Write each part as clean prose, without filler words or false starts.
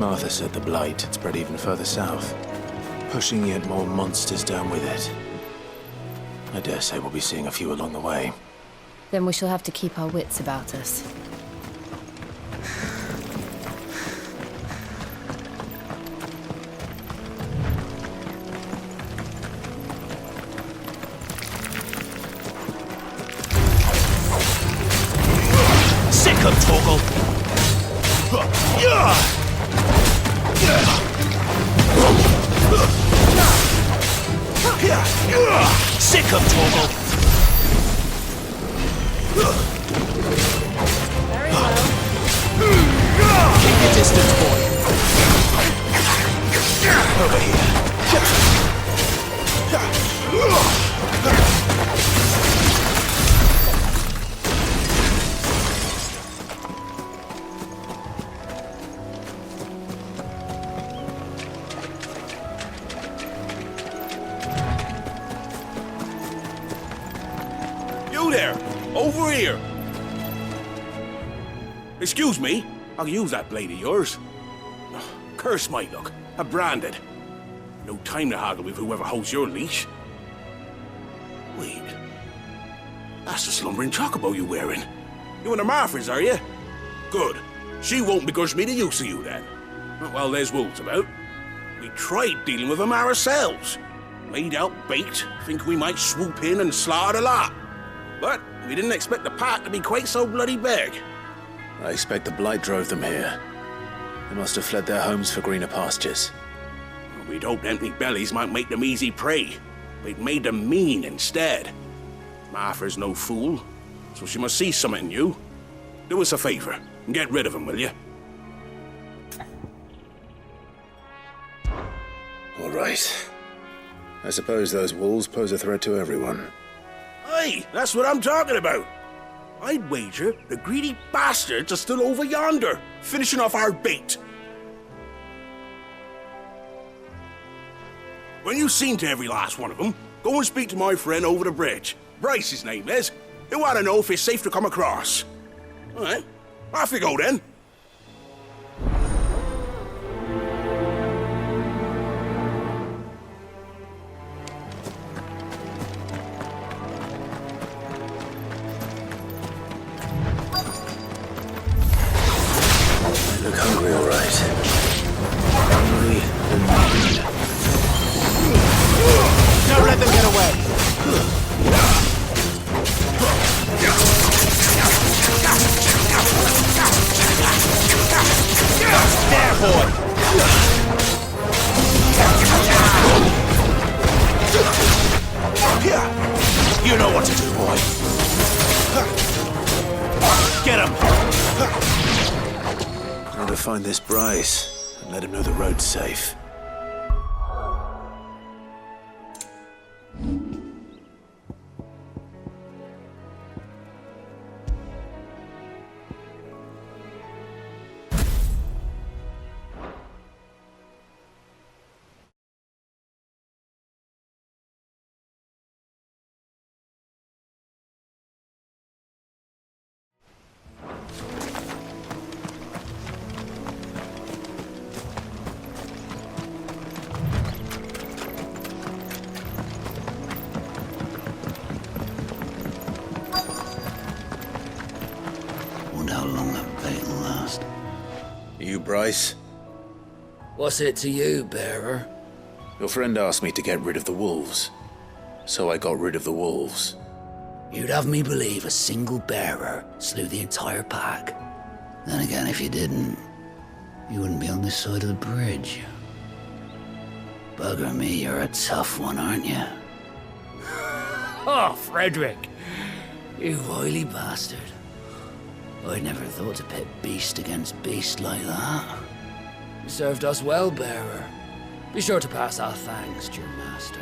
Martha said the blight had spread even further south, pushing yet more monsters down with it. I dare say we'll be seeing a few along the way. Then we shall have to keep our wits about us. Sick of Torgal! Sick of Torgal! Very well. Keep your distance, boy. Over here. You there! Over here! Excuse me, I'll use that blade of yours. Curse my luck. I'm branded. No time to haggle with whoever holds your leash. Wait. That's the slumbering chocobo you're wearing. You and the Marfors, are you? Good. She won't begrudge me the use of you then. Well, there's wolves about. We tried dealing with them ourselves. Laid out bait, think we might swoop in and slaughter the lot. But we didn't expect the pack to be quite so bloody big. I expect the blight drove them here. They must have fled their homes for greener pastures. We'd hoped empty bellies might make them easy prey. We'd made them mean instead. Martha's no fool, so she must see something in you. Do us a favor and get rid of them, will you? All right. I suppose those wolves pose a threat to everyone. Aye, that's what I'm talking about. I'd wager the greedy bastards are still over yonder, finishing off our bait. When you've seen to every last one of them, go and speak to my friend over the bridge. Bryce, his name is. He'll want to know if it's safe to come across. All right, off you go then. They look hungry, all right. Hungry and mean. Don't let them get away. There, boy. You know what to do, boy. Get him. Time to find this Bryce and let him know the road's safe. Wonder how long that bait will last. You, Bryce? What's it to you, bearer? Your friend asked me to get rid of the wolves. So I got rid of the wolves. You'd have me believe a single bearer slew the entire pack. Then again, if you didn't, you wouldn't be on this side of the bridge. Bugger me, you're a tough one, aren't you? Oh, Frederick! You wily bastard. I'd never thought to pit beast against beast like that. You served us well, bearer. Be sure to pass our thanks to your master.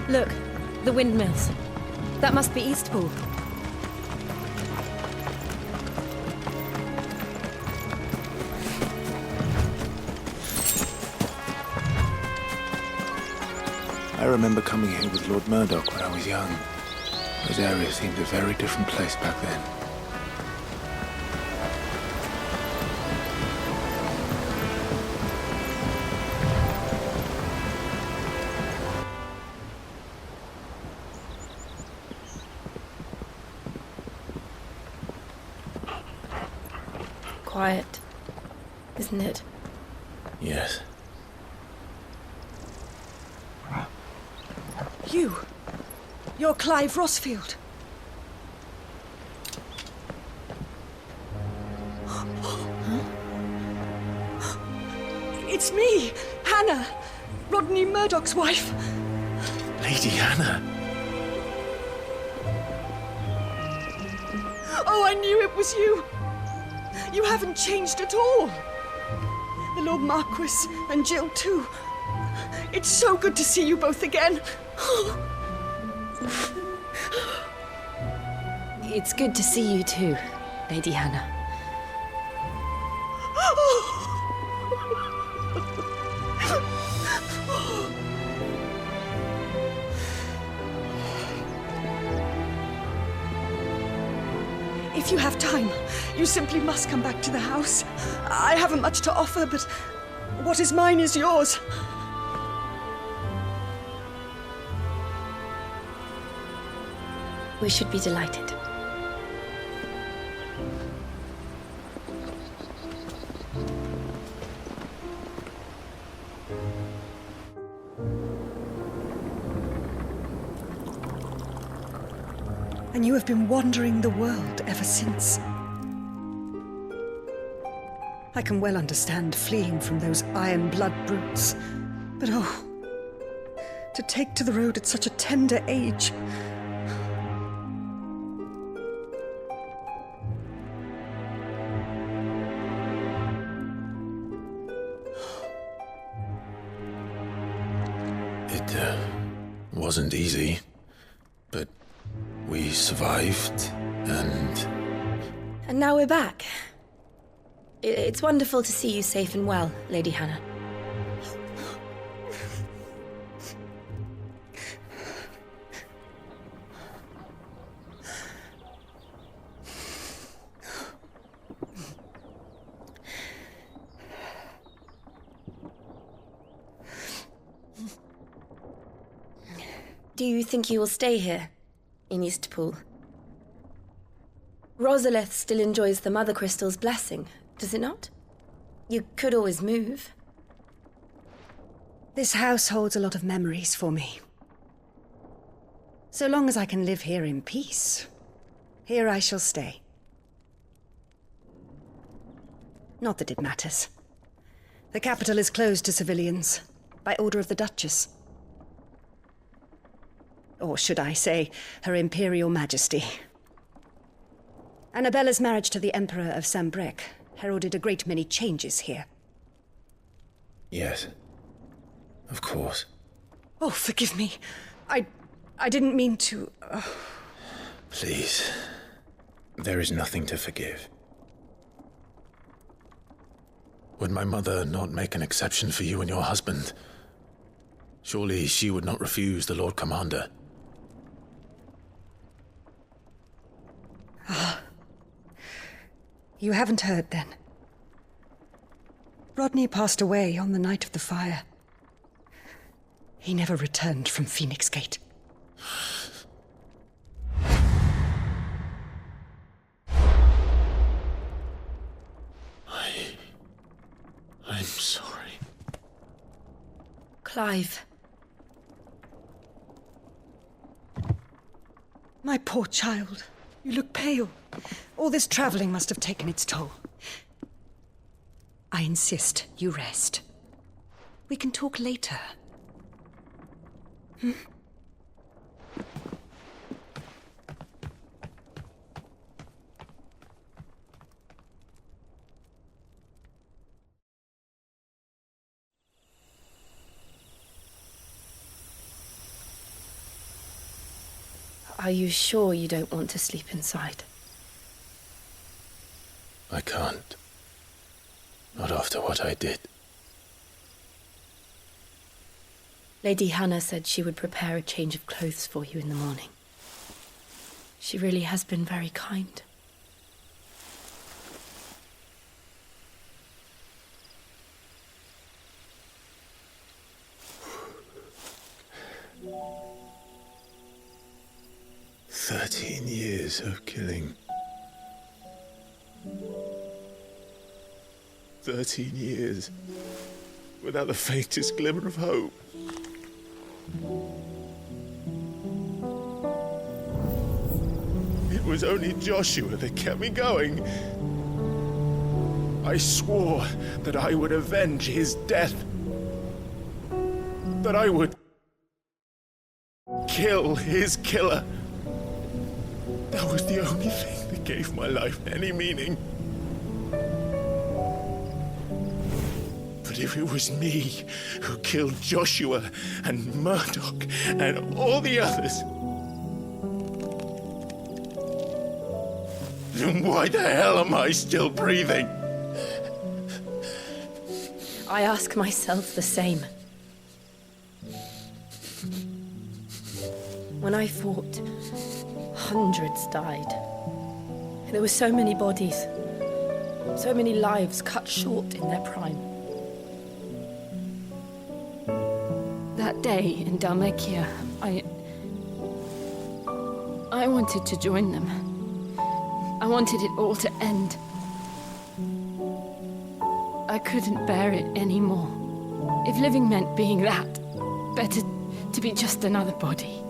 Look, the windmills. That must be Eastpool. I remember coming here with Lord Murdoch when I was young. Those areas seemed a very different place back then. Quiet, isn't it? Yes. You're Clive Rossfield. It's me, Hannah, Rodney Murdoch's wife. Lady Hannah. Oh, I knew it was you. You haven't changed at all. The Lord Marquis and Jill too. It's so good to see you both again. It's good to see you too, Lady Hannah. If you have time, you simply must come back to the house. I haven't much to offer, but what is mine is yours. We should be delighted. And you have been wandering the world ever since. I can well understand fleeing from those iron blood brutes, but oh, to take to the road at such a tender age. It wasn't easy, but we survived, and now we're back. It's wonderful to see you safe and well, Lady Hannah. Do you think you will stay here, in Eastpool? Rosalith still enjoys the Mother Crystal's blessing, does it not? You could always move. This house holds a lot of memories for me. So long as I can live here in peace, here I shall stay. Not that it matters. The capital is closed to civilians, by order of the Duchess. Or should I say, Her Imperial Majesty. Annabella's marriage to the Emperor of Sambrec heralded a great many changes here. yes, of course. Oh, forgive me. I didn't mean to... Please, there is nothing to forgive. Would my mother not make an exception for you and your husband? Surely she would not refuse the Lord Commander. You haven't heard, then. Rodney passed away on the night of the fire. He never returned from Phoenix Gate. I'm sorry. Clive. My poor child. You look pale. All this traveling must have taken its toll. I insist you rest. We can talk later. Are you sure you don't want to sleep inside? I can't. Not after what I did. Lady Hannah said she would prepare a change of clothes for you in the morning. She really has been very kind. Years of killing. 13 years without the faintest glimmer of hope. It was only Joshua that kept me going. I swore that I would avenge his death. That I would kill his killer. That was the only thing that gave my life any meaning. But if it was me who killed Joshua and Murdoch and all the others, then why the hell am I still breathing? I ask myself the same. When I fought, hundreds died. There were so many bodies, so many lives cut short in their prime. That day in Dalmacia, I wanted to join them. I wanted it all to end. I couldn't bear it anymore. If living meant being that, better to be just another body.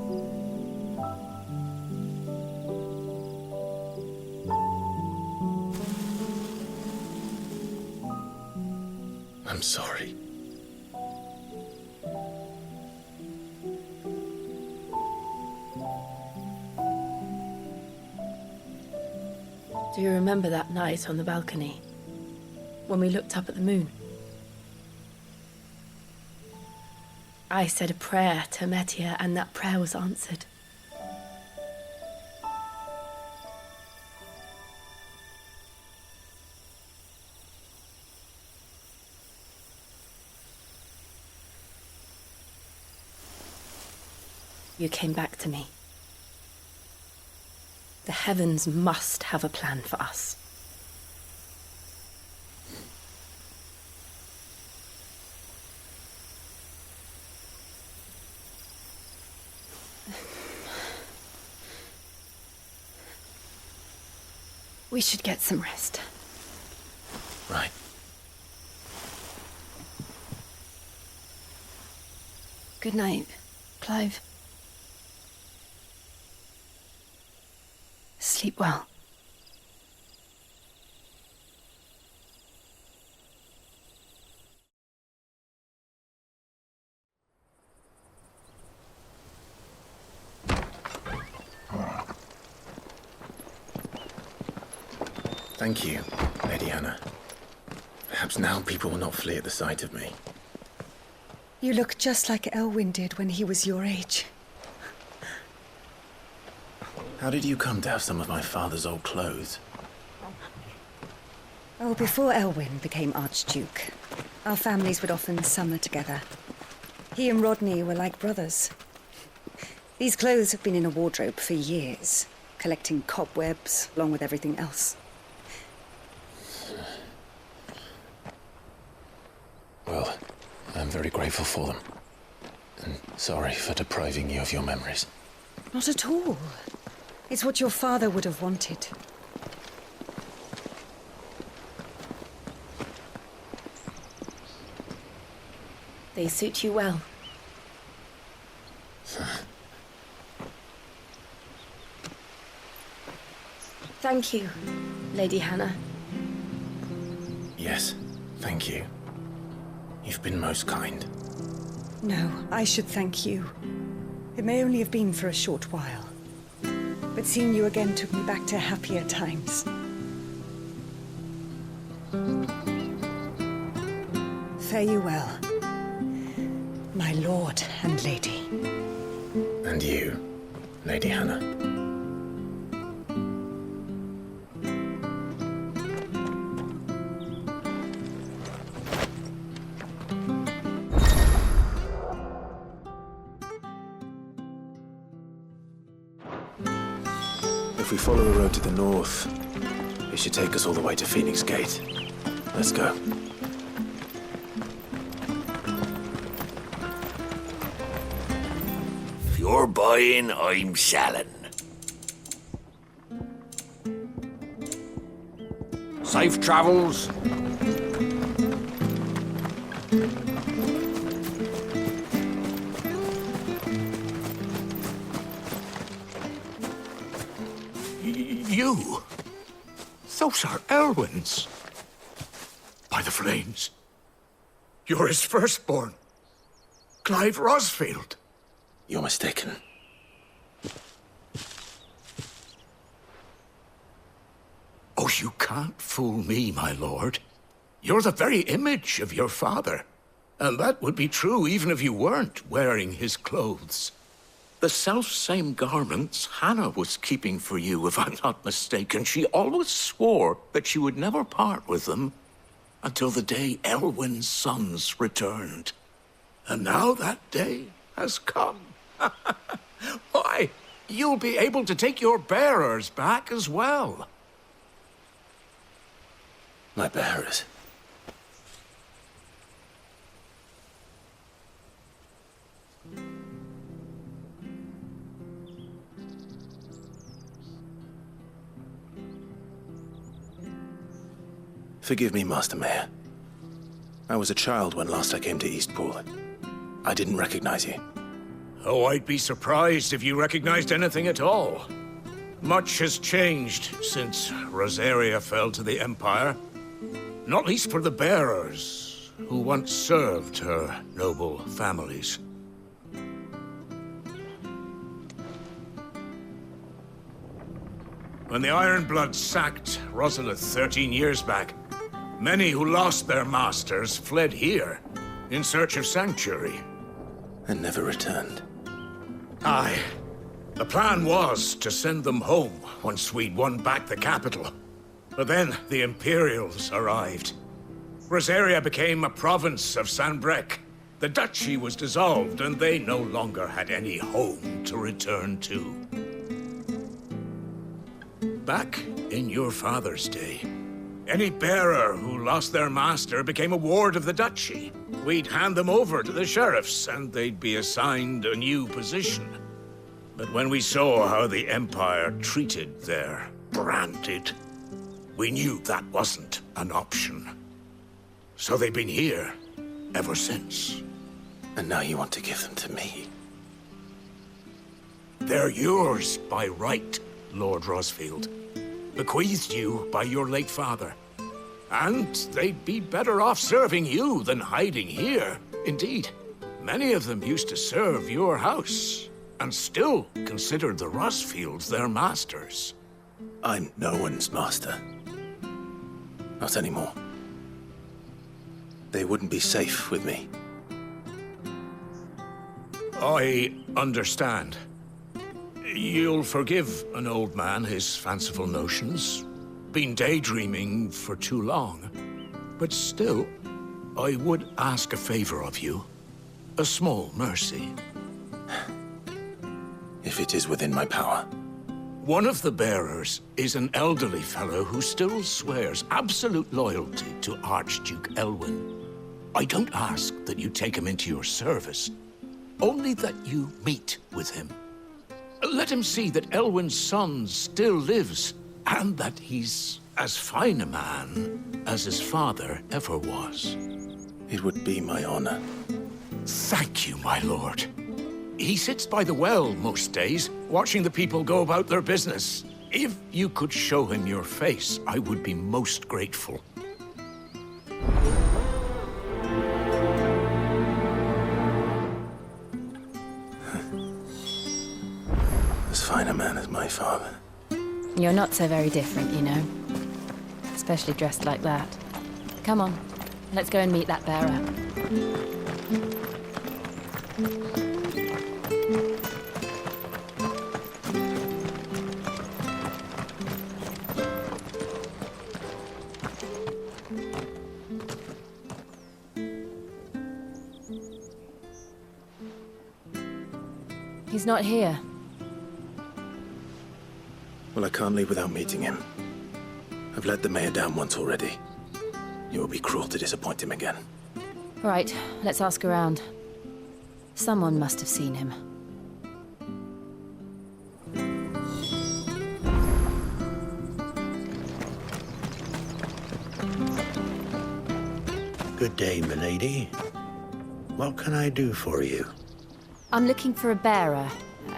I'm sorry. Do you remember that night on the balcony, when we looked up at the moon? I said a prayer to Metia, and that prayer was answered. You came back to me. The heavens must have a plan for us. We should get some rest. Right. Good night, Clive. Sleep well. Thank you, Lady Hannah. Perhaps now people will not flee at the sight of me. You look just like Elwyn did when he was your age. How did you come to have some of my father's old clothes? Oh, before Elwyn became Archduke, our families would often summer together. He and Rodney were like brothers. These clothes have been in a wardrobe for years, collecting cobwebs along with everything else. Well, I'm very grateful for them. And sorry for depriving you of your memories. Not at all. It's what your father would have wanted. They suit you well. Thank you, Lady Hannah. Yes, thank you. You've been most kind. No, I should thank you. It may only have been for a short while. But seeing you again took me back to happier times. Fare you well, my lord and lady. And you, Lady Hannah. we follow the road to the north, it should take us all the way to Phoenix Gate. Let's go. If you're buying, I'm selling. Safe travels. You? Those are Elwyn's. By the flames. You're his firstborn. Clive Rosfield. You're mistaken. Oh, you can't fool me, my lord. You're the very image of your father. And that would be true even if you weren't wearing his clothes. The self-same garments Hannah was keeping for you, if I'm not mistaken. She always swore that she would never part with them until the day Elwyn's sons returned. And now that day has come. Why, you'll be able to take your bearers back as well. My bearers. Forgive me, Master Mayor. I was a child when last I came to Eastpool. I didn't recognize you. Oh, I'd be surprised if you recognized anything at all. Much has changed since Rosaria fell to the Empire. Not least for the bearers, who once served her noble families. When the Ironbloods sacked Rosalith 13 years back, many who lost their masters fled here in search of sanctuary. And never returned. Aye. The plan was to send them home once we'd won back the capital. But then the Imperials arrived. Rosaria became a province of Sanbreque. The duchy was dissolved, and they no longer had any home to return to. Back in your father's day, any bearer who lost their master became a ward of the duchy. We'd hand them over to the sheriffs, and they'd be assigned a new position. But when we saw how the Empire treated their branded, we knew that wasn't an option. So they've been here ever since. And now you want to give them to me? They're yours by right, Lord Rosfield. Bequeathed you by your late father. And they'd be better off serving you than hiding here. Indeed, many of them used to serve your house, and still considered the Rosfields their masters. I'm no one's master. Not anymore. They wouldn't be safe with me. I understand. You'll forgive an old man his fanciful notions. Been daydreaming for too long. But still, I would ask a favor of you. A small mercy. If it is within my power. One of the bearers is an elderly fellow who still swears absolute loyalty to Archduke Elwyn. I don't ask that you take him into your service, only that you meet with him. Let him see that Elwyn's son still lives, and that he's as fine a man as his father ever was. It would be my honor. Thank you, my lord. He sits by the well most days, watching the people go about their business. If you could show him your face, I would be most grateful. As fine a man as my father. You're not so very different, you know. Especially dressed like that. Come on, let's go and meet that bearer. He's not here. Well, I can't leave without meeting him. I've let the mayor down once already. It would be cruel to disappoint him again. Right, let's ask around. Someone must have seen him. Good day, milady. What can I do for you? I'm looking for a bearer,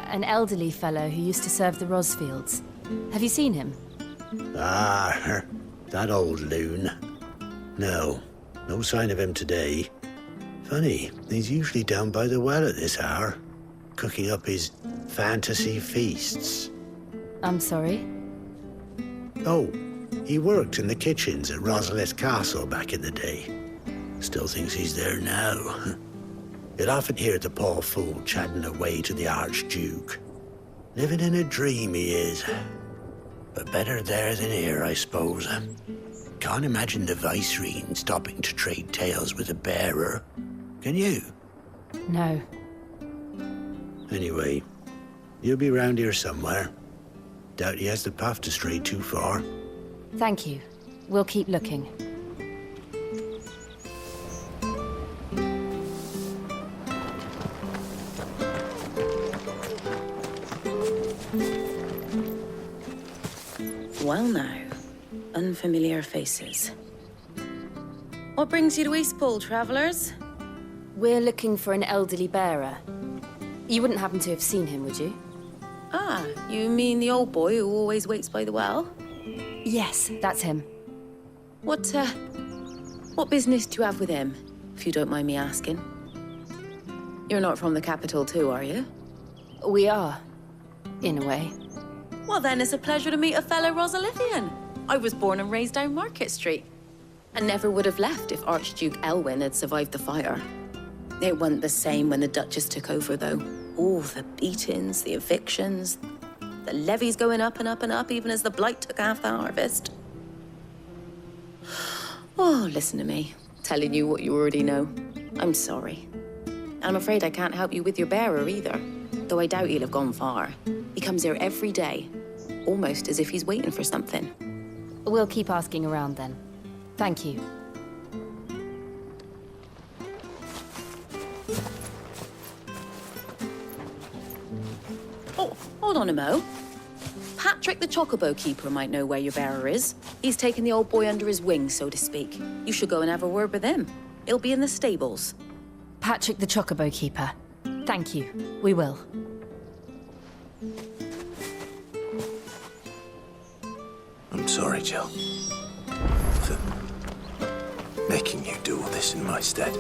an elderly fellow who used to serve the Rosfields. Have you seen him? Ah, that old loon. No sign of him today. Funny, he's usually down by the well at this hour, cooking up his fantasy feasts. I'm sorry? Oh, he worked in the kitchens at Rosalith Castle back in the day. Still thinks he's there now. You'd often hear the poor fool chatting away to the Archduke. Living in a dream he is. But better there than here, I suppose. Can't imagine the Vicereine stopping to trade tales with a bearer. Can you? No. Anyway, you'll be round here somewhere. Doubt he has the path to stray too far. Thank you. We'll keep looking. Well now, unfamiliar faces. What brings you to Eastpool, travellers? We're looking for an elderly bearer. You wouldn't happen to have seen him, would you? Ah, you mean the old boy who always waits by the well? Yes, that's him. What business do you have with him, if you don't mind me asking? You're not from the capital too, are you? We are, in a way. Well then, it's a pleasure to meet a fellow Rosalithian. I was born and raised down Market Street. And never would have left if Archduke Elwyn had survived the fire. It wasn't the same when the Duchess took over, though. Oh, the beatings, the evictions, the levies going up and up and up, even as the blight took half the harvest. Oh, listen to me, telling you what you already know. I'm sorry. I'm afraid I can't help you with your bearer either, though I doubt he'll have gone far. He comes here every day, almost as if he's waiting for something. We'll keep asking around then. Thank you. Oh, hold on a mo. Patrick the Chocobo Keeper might know where your bearer is. He's taken the old boy under his wing, so to speak. You should go and have a word with him. He'll be in the stables. Patrick the Chocobo Keeper. Thank you. We will. I'm sorry, Jill. For making you do all this in my stead.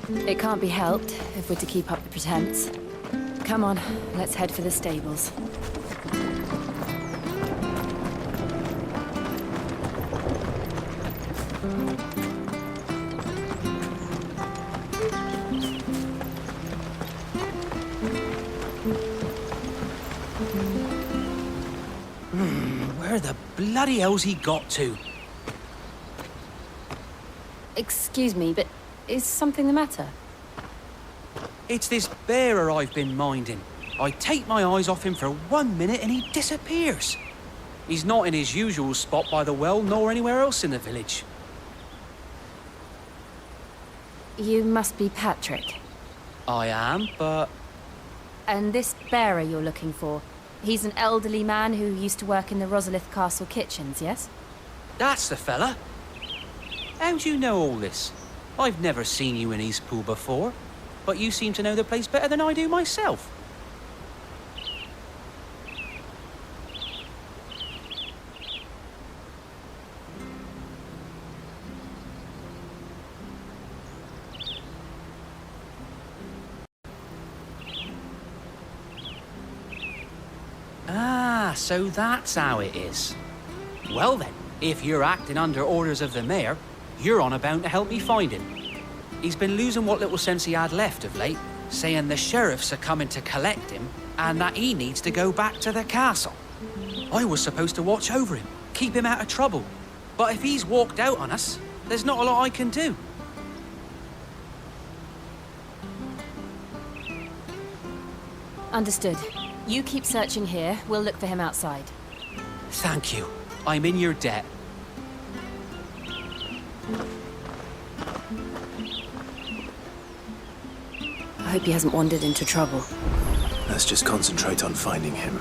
It can't be helped if we're to keep up the pretense. Come on, let's head for the stables. Where the bloody hell's he got to? Excuse me, but is something the matter? It's this bearer I've been minding. I take my eyes off him for 1 minute and he disappears. He's not in his usual spot by the well, nor anywhere else in the village. You must be Patrick. I am, but... And this bearer you're looking for, he's an elderly man who used to work in the Rosalith Castle kitchens, yes? That's the fella. How do you know all this? I've never seen you in Eastpool before, but you seem to know the place better than I do myself. Ah, so that's how it is. Well then, if you're acting under orders of the mayor, you're on about to help me find him. He's been losing what little sense he had left of late, saying the sheriffs are coming to collect him and that he needs to go back to the castle. I was supposed to watch over him, keep him out of trouble. But if he's walked out on us, there's not a lot I can do. Understood. You keep searching here, we'll look for him outside. Thank you. I'm in your debt. I hope he hasn't wandered into trouble. Let's just concentrate on finding him.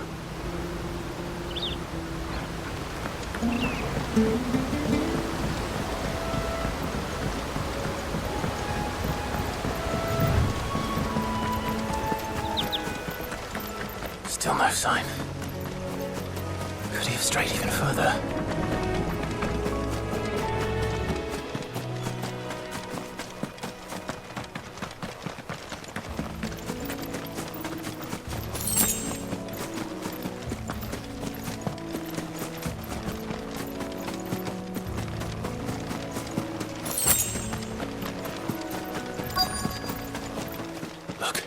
Still no sign. Could he have strayed even further? Look,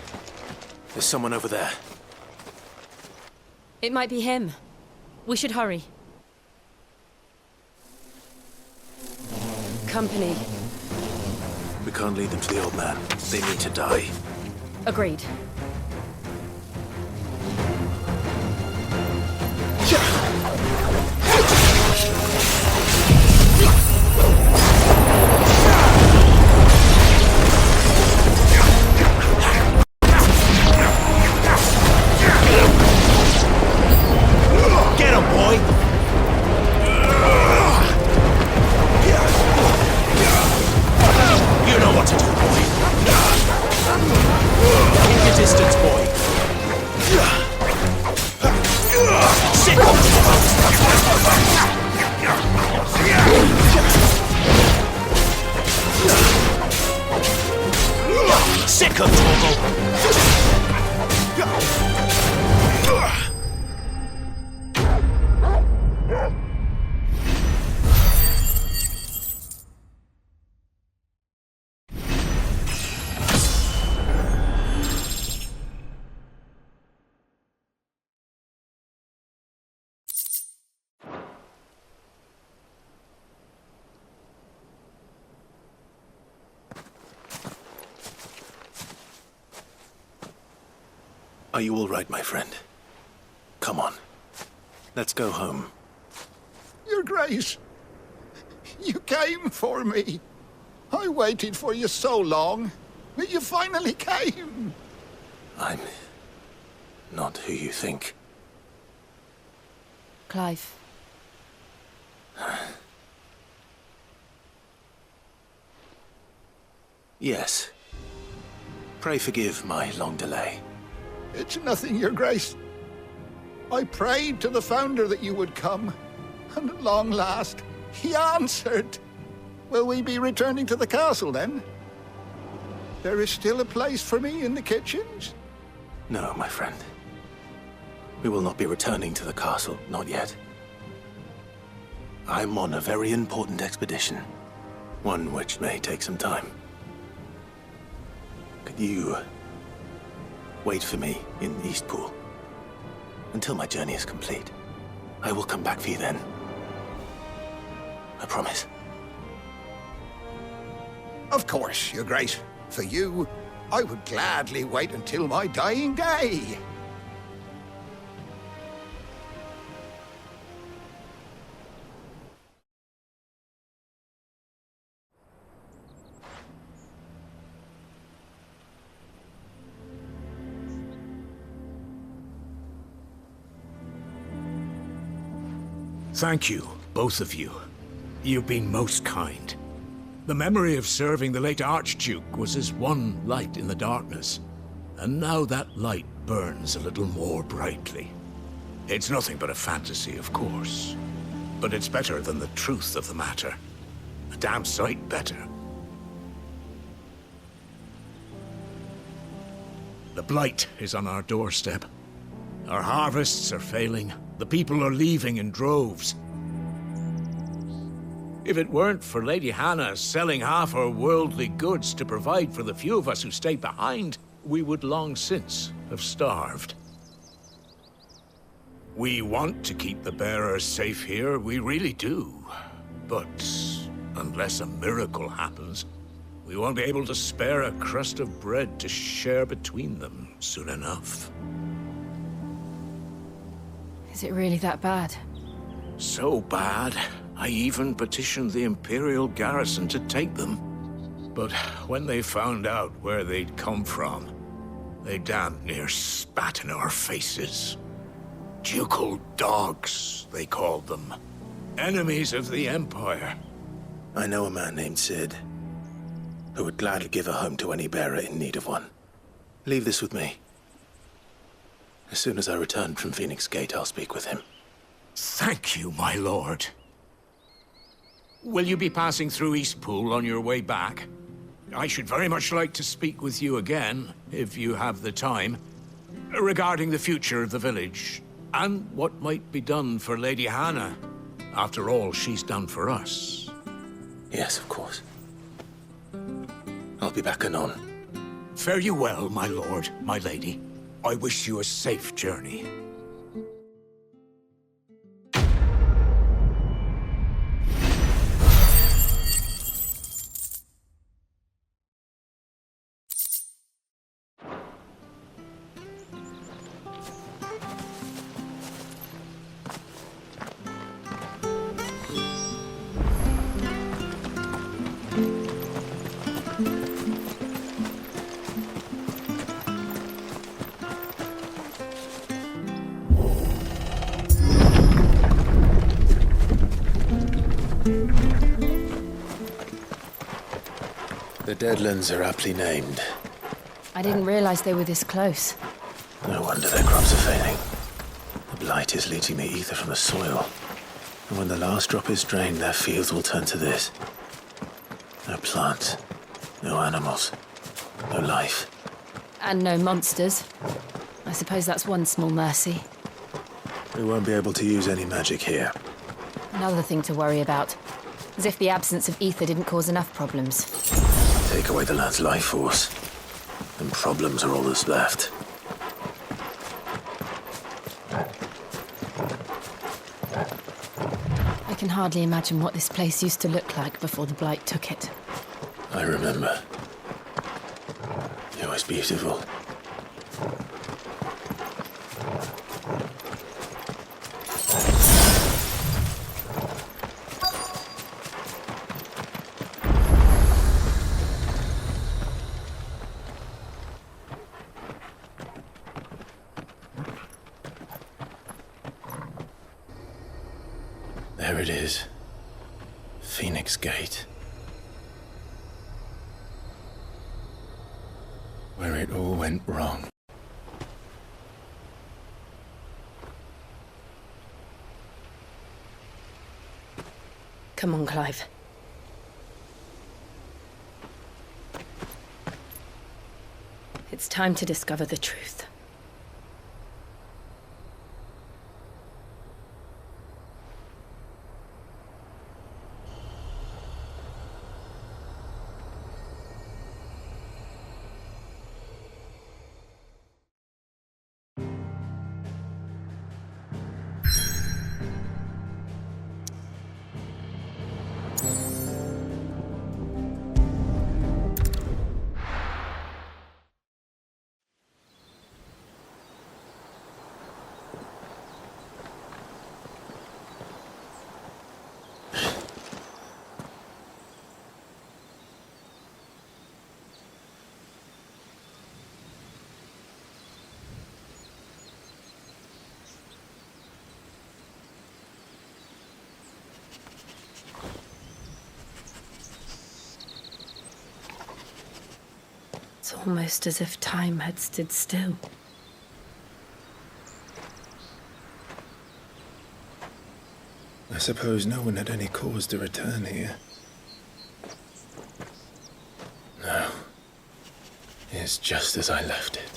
there's someone over there. It might be him. We should hurry. Company. We can't lead them to the old man. They need to die. Agreed. Get him, boy! You know what to do, boy. Keep your distance, boy. Sit on Sick of Are you all right, my friend? Come on. Let's go home. Your Grace, you came for me. I waited for you so long, but you finally came. I'm not who you think. Clive. Yes. Pray forgive my long delay. It's nothing, Your Grace. I prayed to the Founder that you would come, and at long last, he answered. Will we be returning to the castle, then? There is still a place for me in the kitchens? No, my friend. We will not be returning to the castle, not yet. I'm on a very important expedition. One which may take some time. Could you wait for me in Eastpool until my journey is complete? I will come back for you then. I promise. Of course, Your Grace. For you, I would gladly wait until my dying day. Thank you, both of you. You've been most kind. The memory of serving the late Archduke was as one light in the darkness, and now that light burns a little more brightly. It's nothing but a fantasy, of course, but it's better than the truth of the matter. A damn sight better. The blight is on our doorstep. Our harvests are failing. The people are leaving in droves. If it weren't for Lady Hannah selling half her worldly goods to provide for the few of us who stayed behind, we would long since have starved. We want to keep the bearers safe here, we really do. But unless a miracle happens, we won't be able to spare a crust of bread to share between them soon enough. Is it really that bad? So bad, I even petitioned the Imperial garrison to take them. But when they found out where they'd come from, they damn near spat in our faces. Ducal dogs, they called them. Enemies of the Empire. I know a man named Sid, who would gladly give a home to any bearer in need of one. Leave this with me. As soon as I return from Phoenix Gate, I'll speak with him. Thank you, my lord. Will you be passing through Eastpool on your way back? I should very much like to speak with you again, if you have the time, regarding the future of the village, and what might be done for Lady Hannah, after all she's done for us. Yes, of course. I'll be back anon. Fare you well, my lord, my lady. I wish you a safe journey. The Deadlands are aptly named. I didn't realize they were this close. No wonder their crops are failing. The blight is leaching the ether from the soil. And when the last drop is drained, their fields will turn to this. No plants, no animals, no life. And no monsters. I suppose that's one small mercy. We won't be able to use any magic here. Another thing to worry about. As if the absence of ether didn't cause enough problems. Take away the lad's life force, and problems are all that's left. I can hardly imagine what this place used to look like before the blight took it. I remember. It was beautiful. There it is. Phoenix Gate. Where it all went wrong. Come on, Clive. It's time to discover the truth. It's almost as if time had stood still. I suppose no one had any cause to return here. No. It's just as I left it.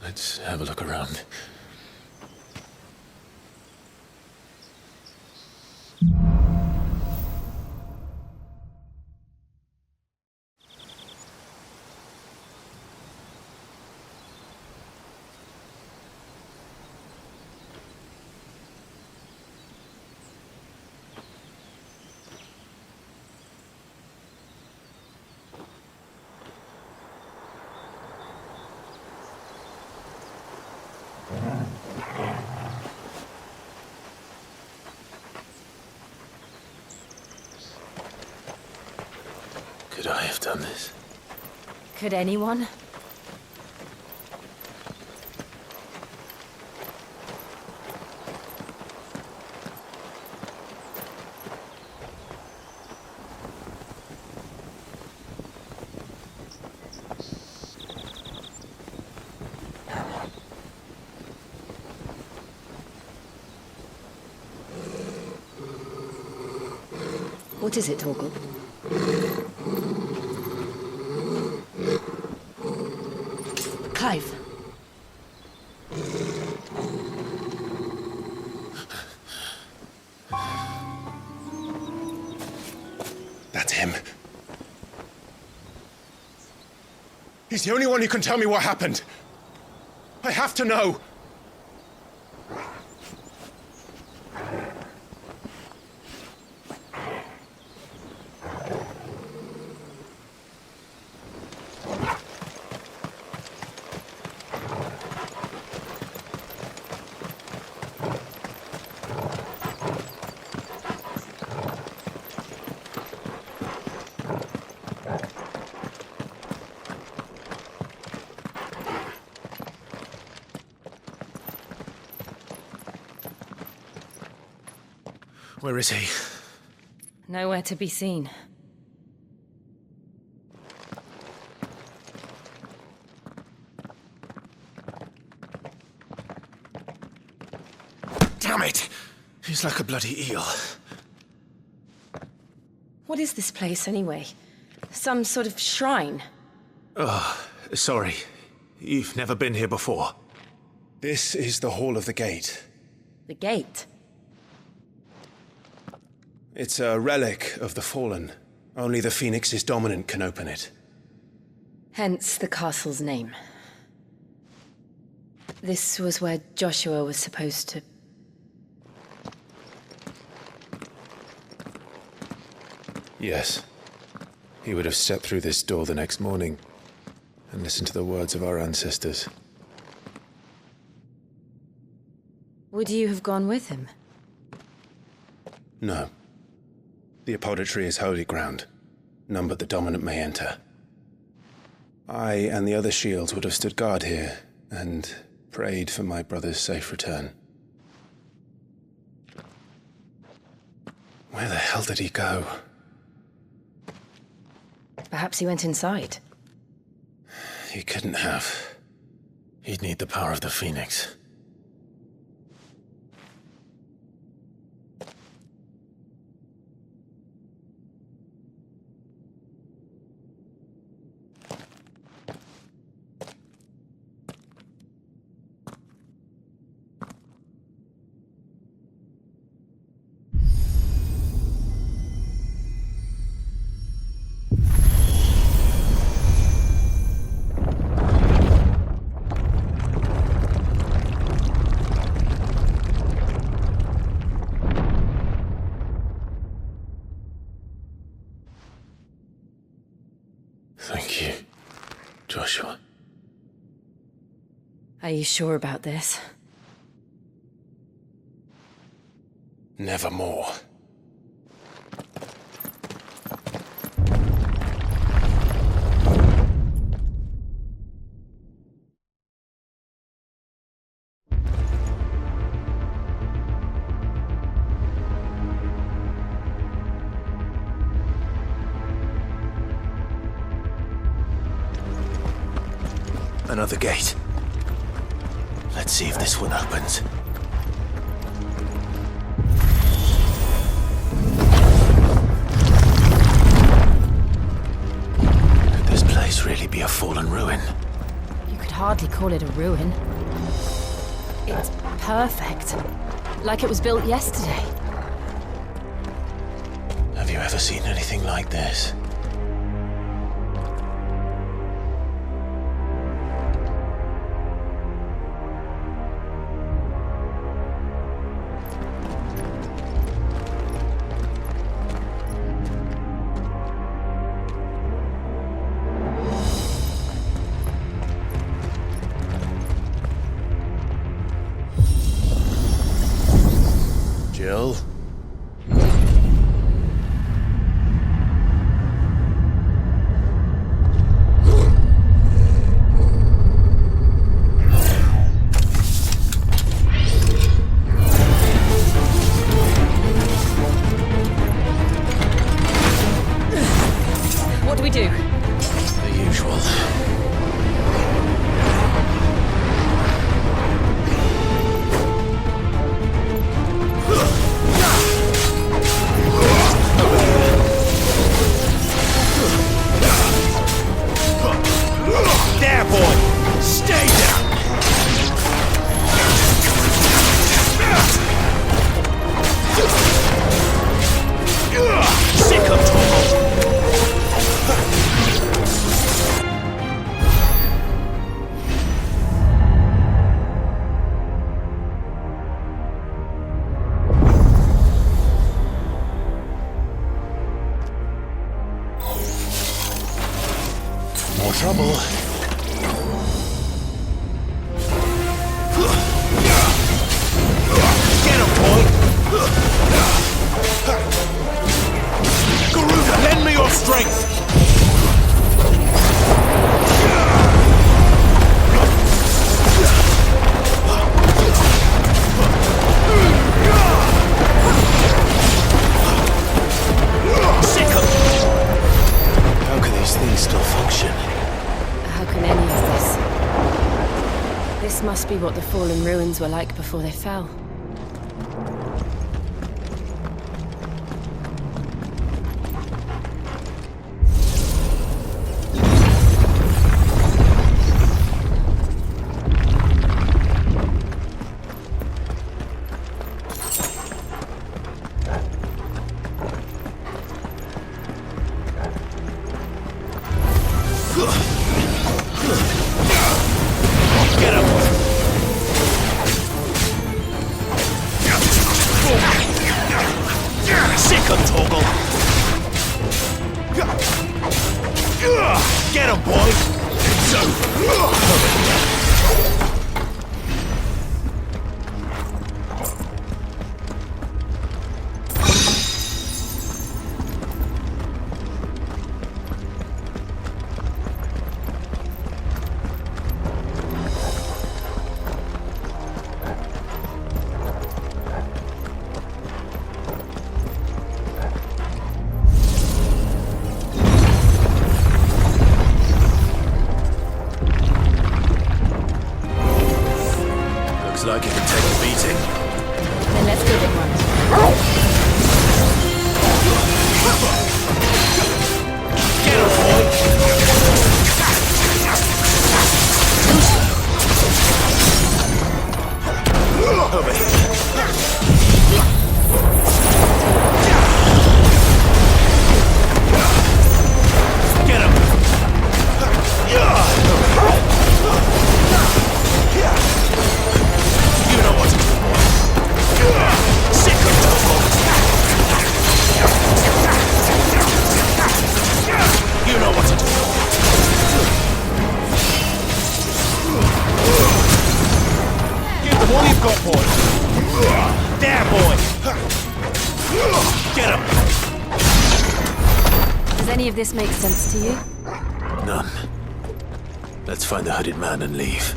Let's have a look around. Could anyone? What is it, Torgal? Clive. That's him. He's the only one who can tell me what happened. I have to know. Where is he? Nowhere to be seen. Damn it! He's like a bloody eel. What is this place, anyway? Some sort of shrine? Oh, sorry. You've never been here before. This is the Hall of the Gate. The gate? It's a relic of the Fallen. Only the Phoenix's dominant can open it. Hence the castle's name. This was where Joshua was supposed to... Yes. He would have stepped through this door the next morning and listened to the words of our ancestors. Would you have gone with him? No. The apodatory is holy ground. None but the dominant may enter. I and the other shields would have stood guard here and prayed for my brother's safe return. Where the hell did he go? Perhaps he went inside. He couldn't have. He'd need the power of the Phoenix. Thank you, Joshua. Are you sure about this? Nevermore. Another gate. Let's see if this one opens. Could this place really be a fallen ruin? You could hardly call it a ruin. It's perfect. Like it was built yesterday. Have you ever seen anything like this? Jill? trouble. Get him, boy! Garuda, lend me your strength! Sick 'em! How can these things still function? How can any of this? This must be what the fallen ruins were like before they fell. Get him! Sick 'em, Torgal! Get him, boy! Looks like it can take a beating. Then let's give it one. Get him, boy! Over here. Get him! You know what to do, boy. Sick of trouble. You know what to do. Give them all you've got, boy. There, boy. Get him. Does any of this make sense to you? None. Let's find the hooded man and leave.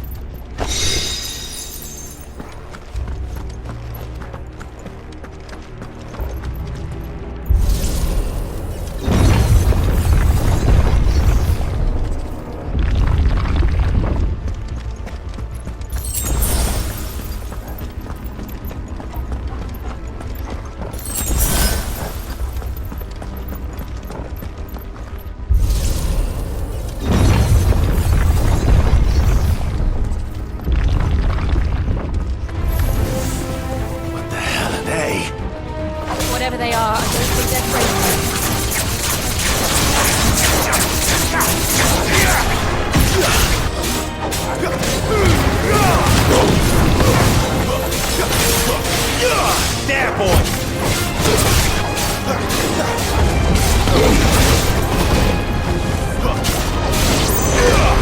Whatever they are, I don't think they're friendly. There, boy!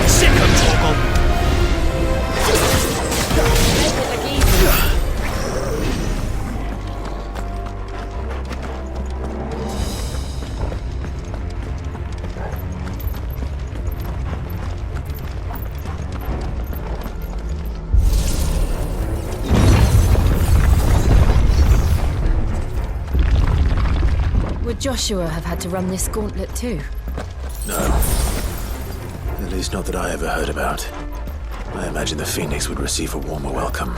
Sick of trouble! Make it look easy. Would Joshua have had to run this gauntlet too? No. At least not that I ever heard about. I imagine the Phoenix would receive a warmer welcome.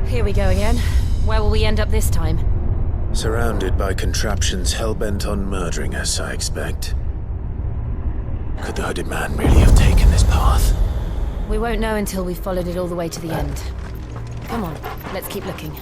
Here we go again. Where will we end up this time? Surrounded by contraptions hell-bent on murdering us, I expect. Could the hooded man really have taken this path? We won't know until we've followed it all the way to the end. Come on, let's keep looking.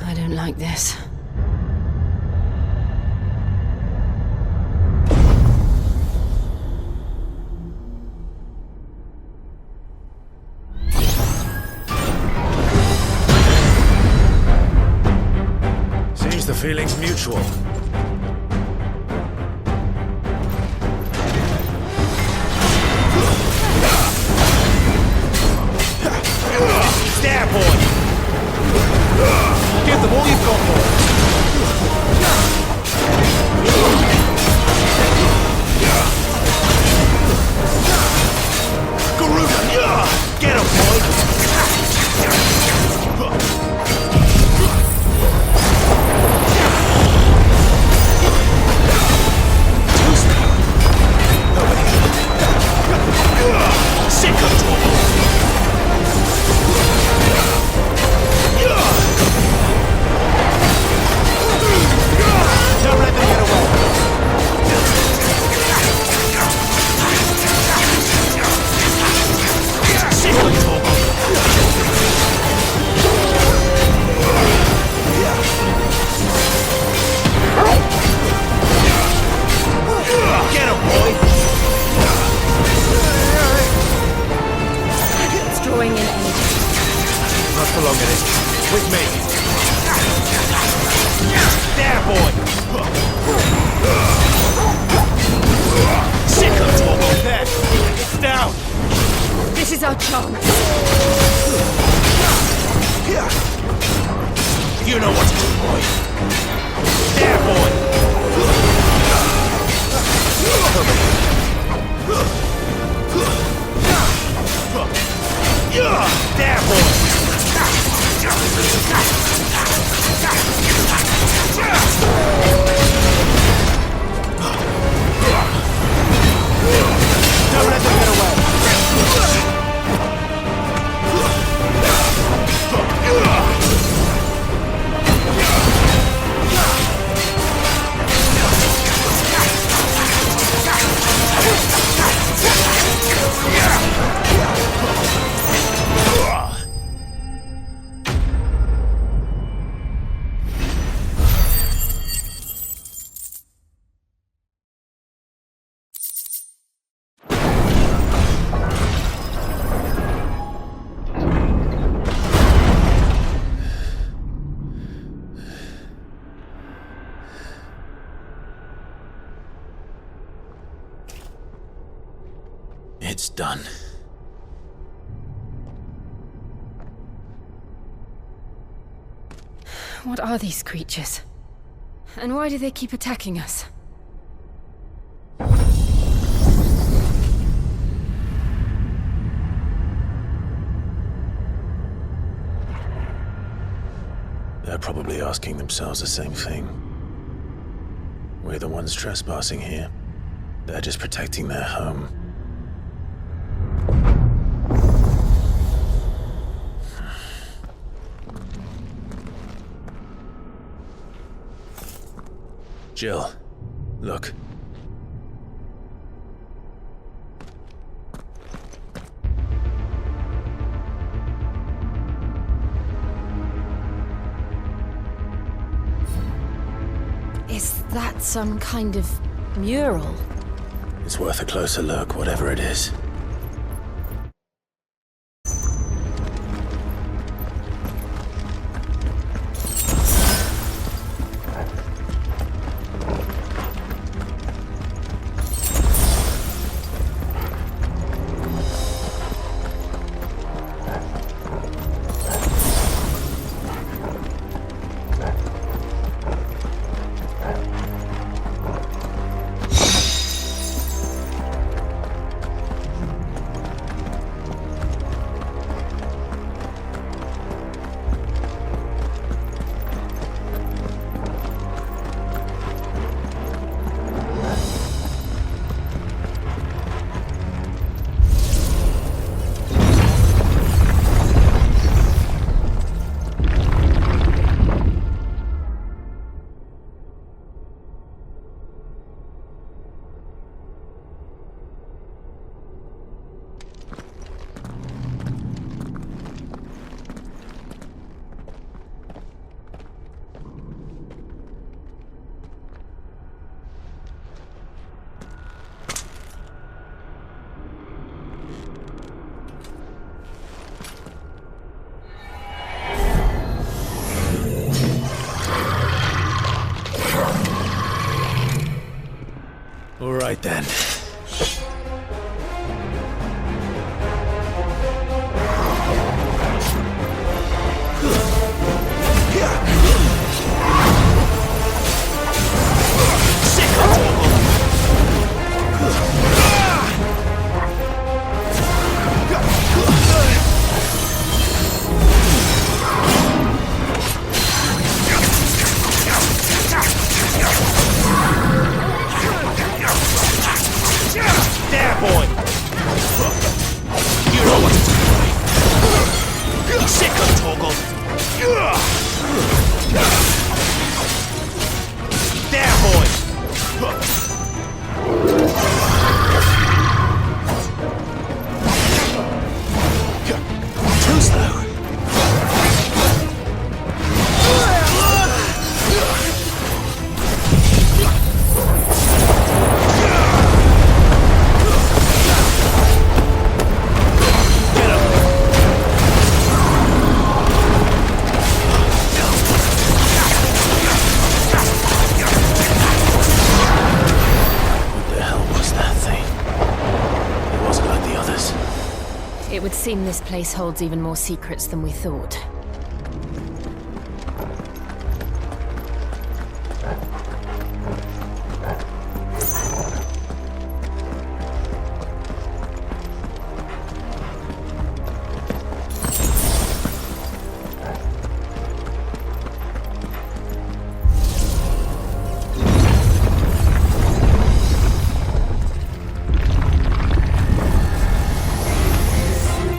I don't like this. Seems the feeling's mutual. There, boy! Give them all you've got, boy! Garuda! Get him, boy! Sick of trouble! Don't let them get away! Sick of trouble! Get him, boy! It's drawing in energy. Not for long, it is. With me. There, boy! Sick of trouble! There! It's down! This is our chance. You know what to do, boy! There, boy! There, boy! Don't let them get away! It's done. What are these creatures? And why do they keep attacking us? They're probably asking themselves the same thing. We're the ones trespassing here. They're just protecting their home. Jill, look. Is that some kind of mural? It's worth a closer look, whatever it is. All right then. It would seem this place holds even more secrets than we thought.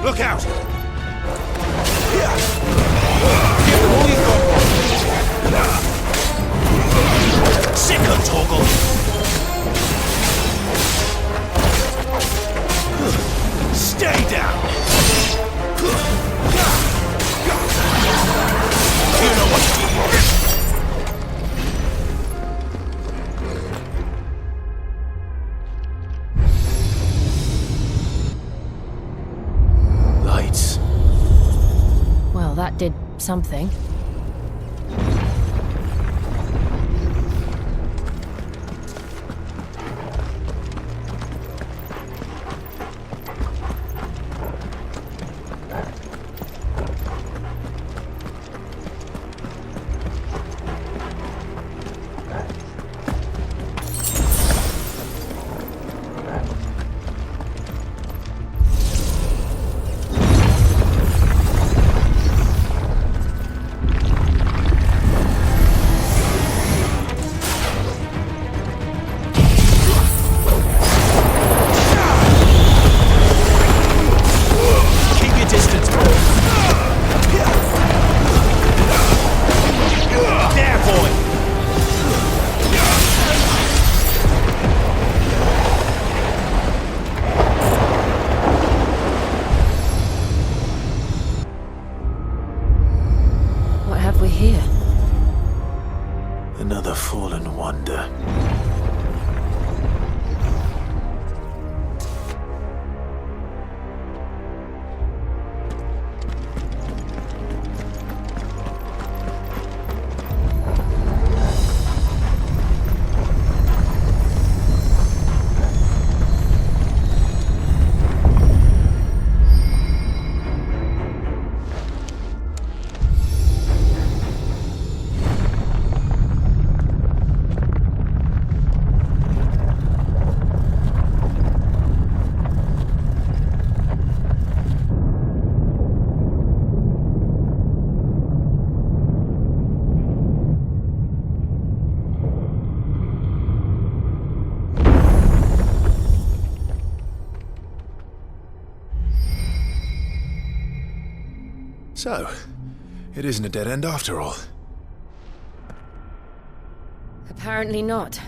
Look out! Sick of Toggle! Stay down! You know what to do. Well, that did something. Another fallen wonder. So, it isn't a dead end after all. Apparently not.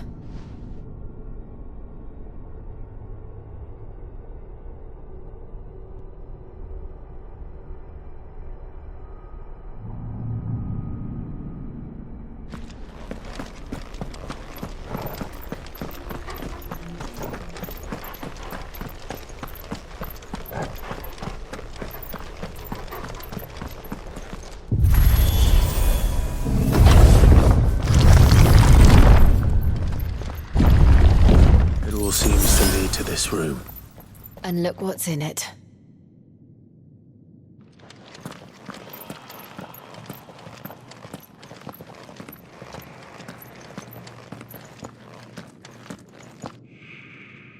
Seems to lead to this room. And look what's in it.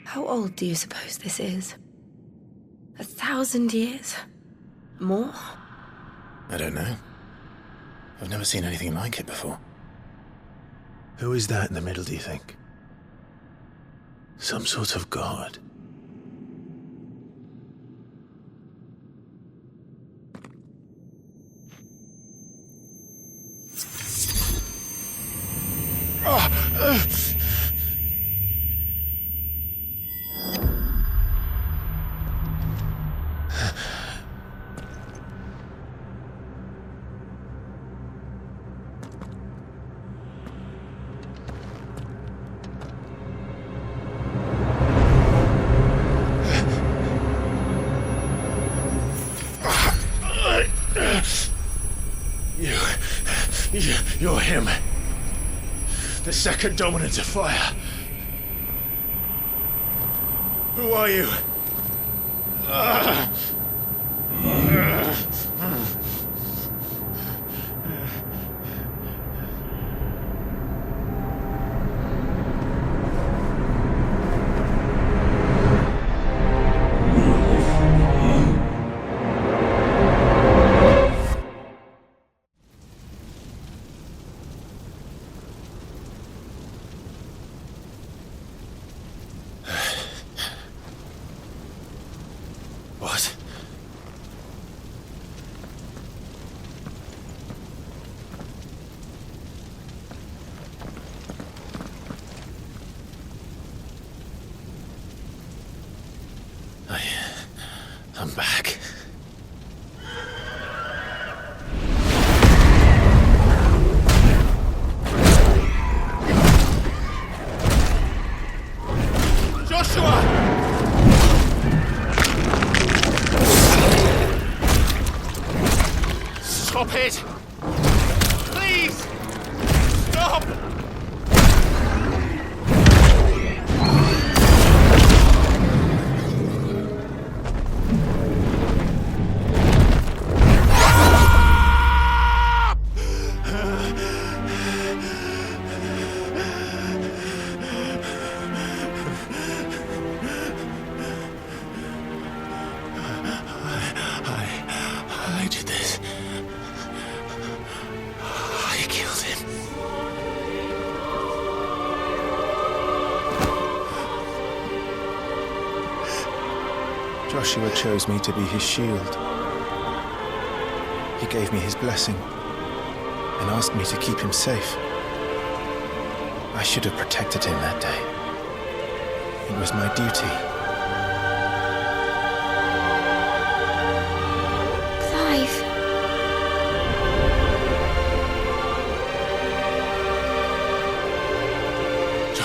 How old do you suppose this is? 1,000 years? More? I don't know. I've never seen anything like it before. Who is that in the middle, do you think? Some sort of god. You're him. The second dominant of fire. Who are you? What? I'm back. Stop it! Please! Stop! I did this. I killed him. Joshua chose me to be his shield. He gave me his blessing and asked me to keep him safe. I should have protected him that day. It was my duty. Clive.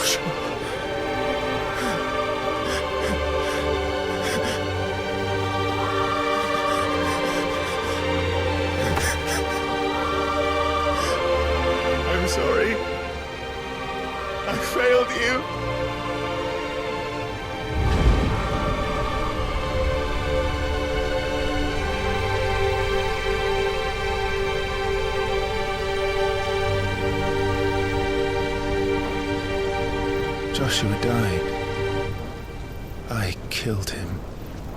Joshua. I'm sorry. I failed you. Joshua died. I killed him.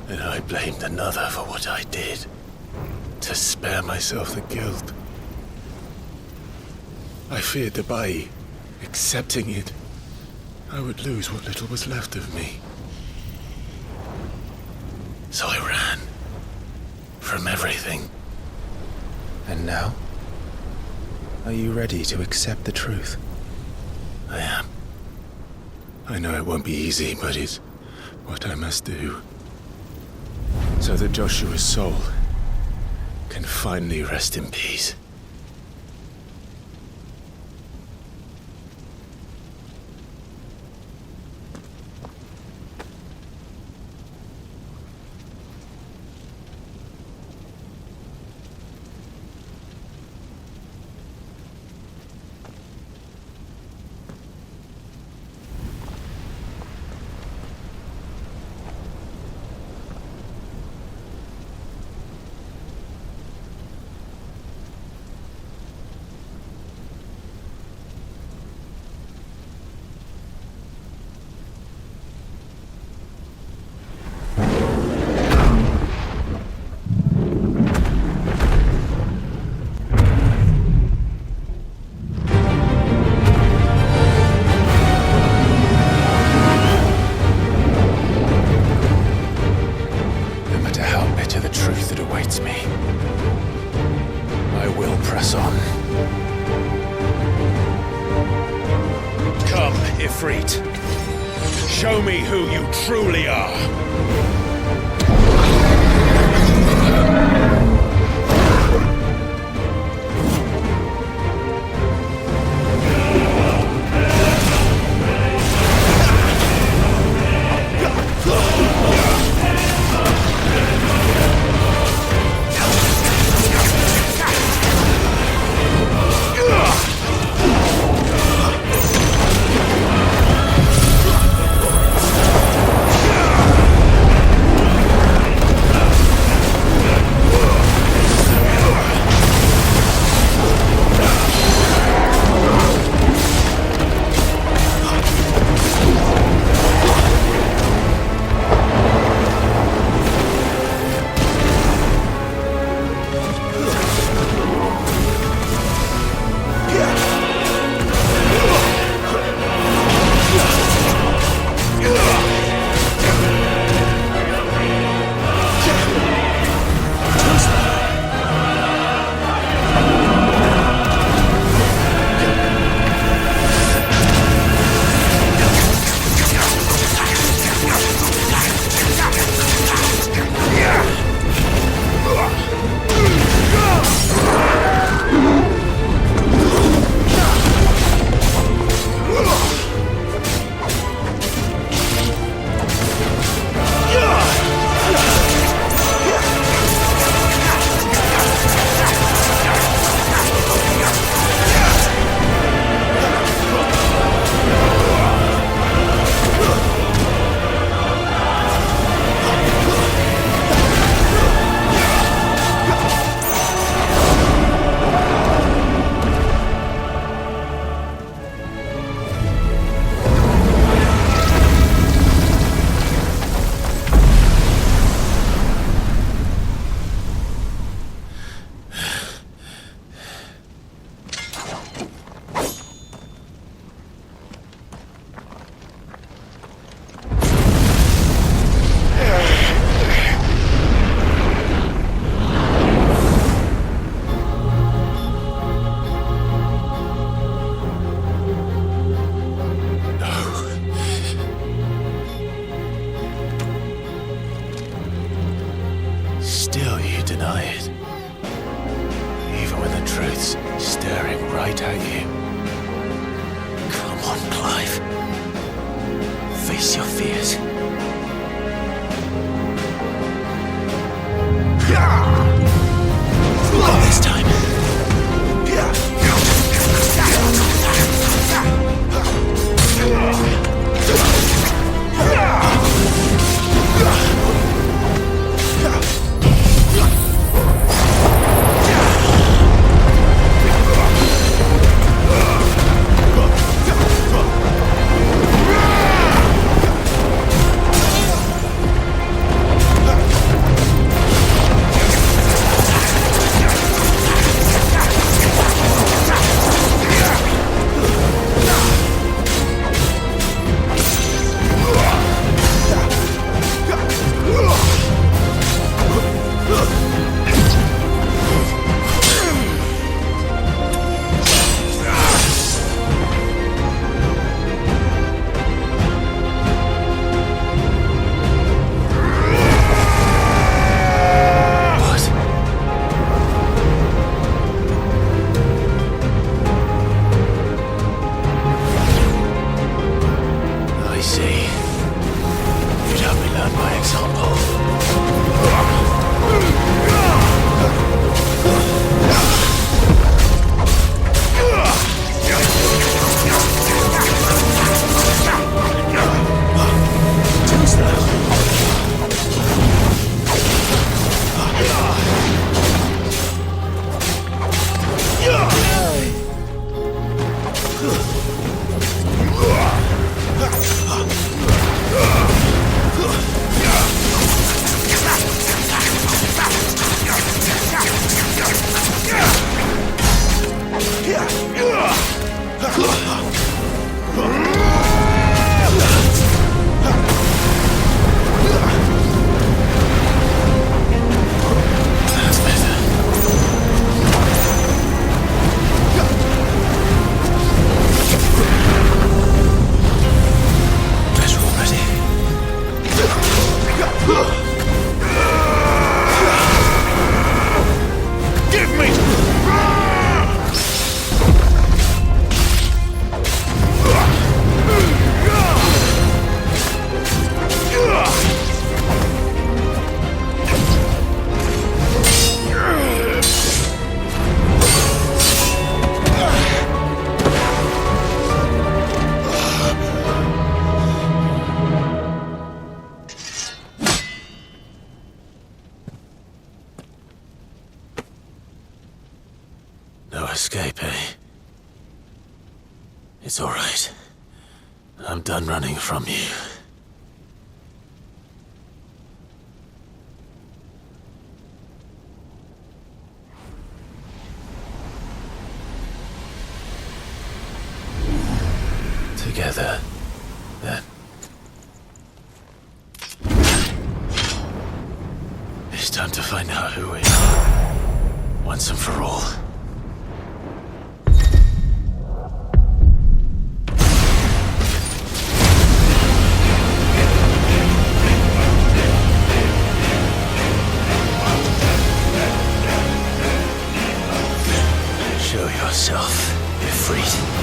And I blamed another for what I did, to spare myself the guilt. I feared that by accepting it, I would lose what little was left of me. So I ran. From everything. And now? Are you ready to accept the truth? I am. I know it won't be easy, but it's what I must do. So that Joshua's soul can finally rest in peace. Show me who you truly are. No escape, eh? It's all right. I'm done running from you. Together, then. It's time to find out who we are, once and for all. Show yourself, Ifrit.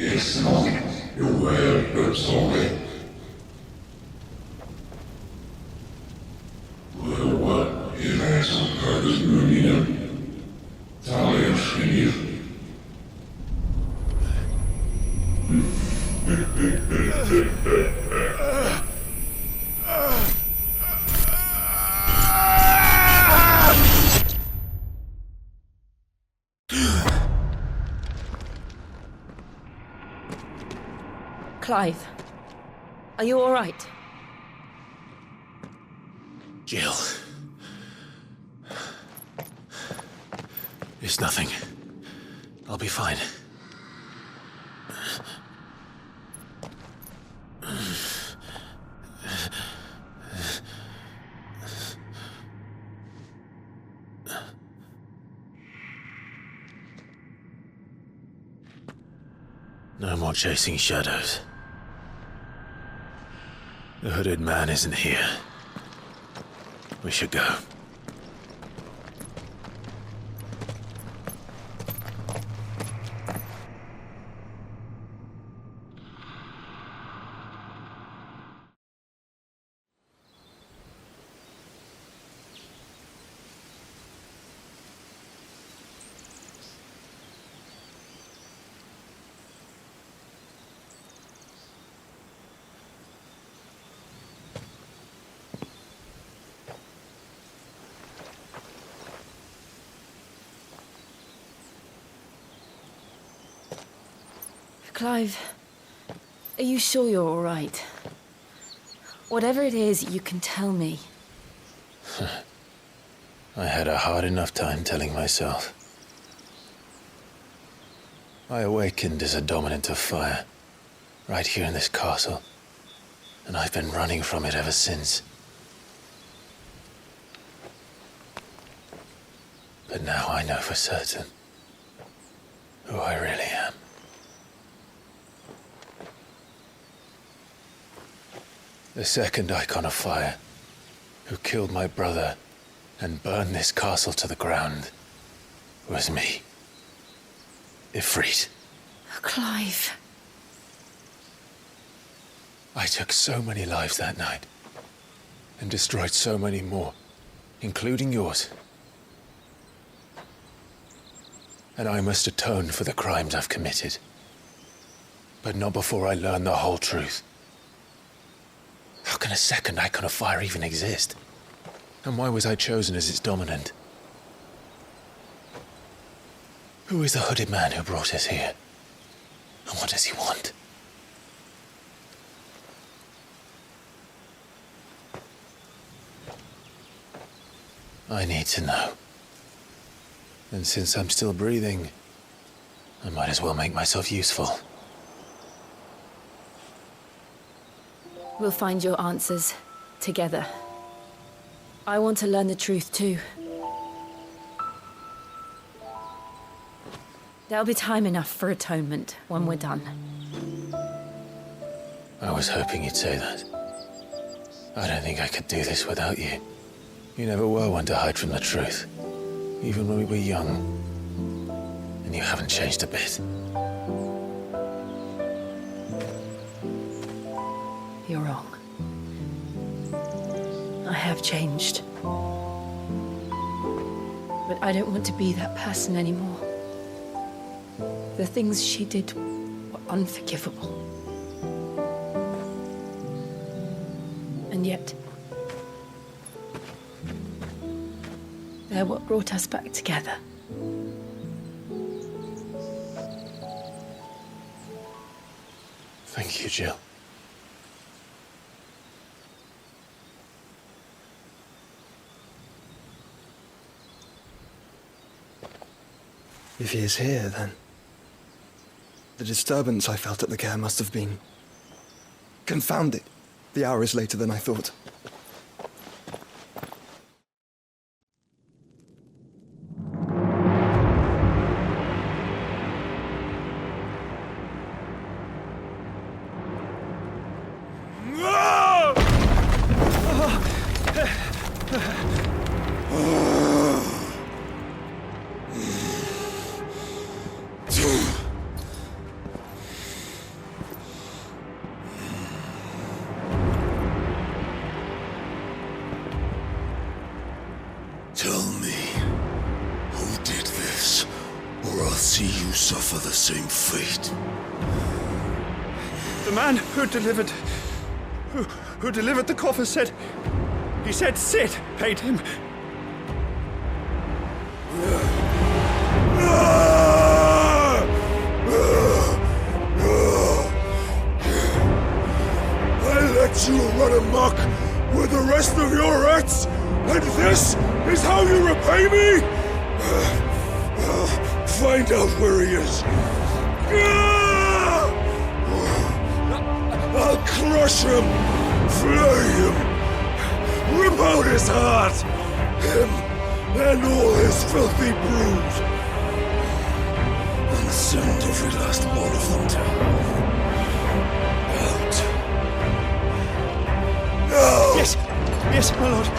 It's not your word, but solid. What is that? Clive, are you all right? Jill. It's nothing. I'll be fine. No more chasing shadows. The hooded man isn't here. We should go. Clive, are you sure you're all right? Whatever it is, you can tell me. I had a hard enough time telling myself. I awakened as a dominant of fire, right here in this castle, and I've been running from it ever since. But now I know for certain who I really am. The second icon of fire, who killed my brother and burned this castle to the ground, was me. Ifrit. Clive. I took so many lives that night, and destroyed so many more, including yours. And I must atone for the crimes I've committed. But not before I learn the whole truth. How can a second icon of fire even exist? And why was I chosen as its dominant? Who is the hooded man who brought us here? And what does he want? I need to know. And since I'm still breathing, I might as well make myself useful. We'll find your answers together. I want to learn the truth too. There'll be time enough for atonement when we're done. I was hoping you'd say that. I don't think I could do this without you. You never were one to hide from the truth, even when we were young. And you haven't changed a bit. You're wrong. I have changed. But I don't want to be that person anymore. The things she did were unforgivable. And yet, they're what brought us back together. Thank you, Jill. If he is here, then the disturbance I felt at the care must have been confounded. The hour is later than I thought. see you suffer the same fate. The man who delivered the coffer said... He said Sid paid him. I let you run amok with the rest of your rats, and this is how you repay me? Find out where he is. I'll crush him, flay him, rip out his heart, him and all his filthy brood, and send every last one of them to hell. Out. No! Yes, my lord.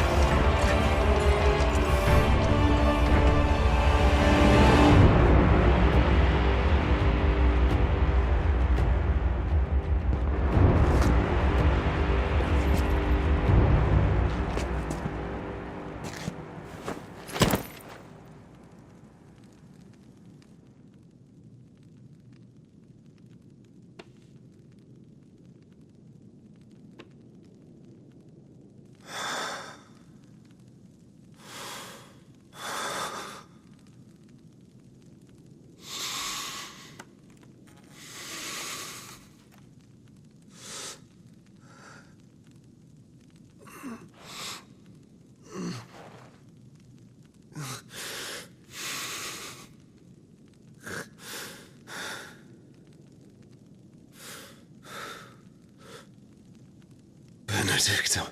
Benedicta.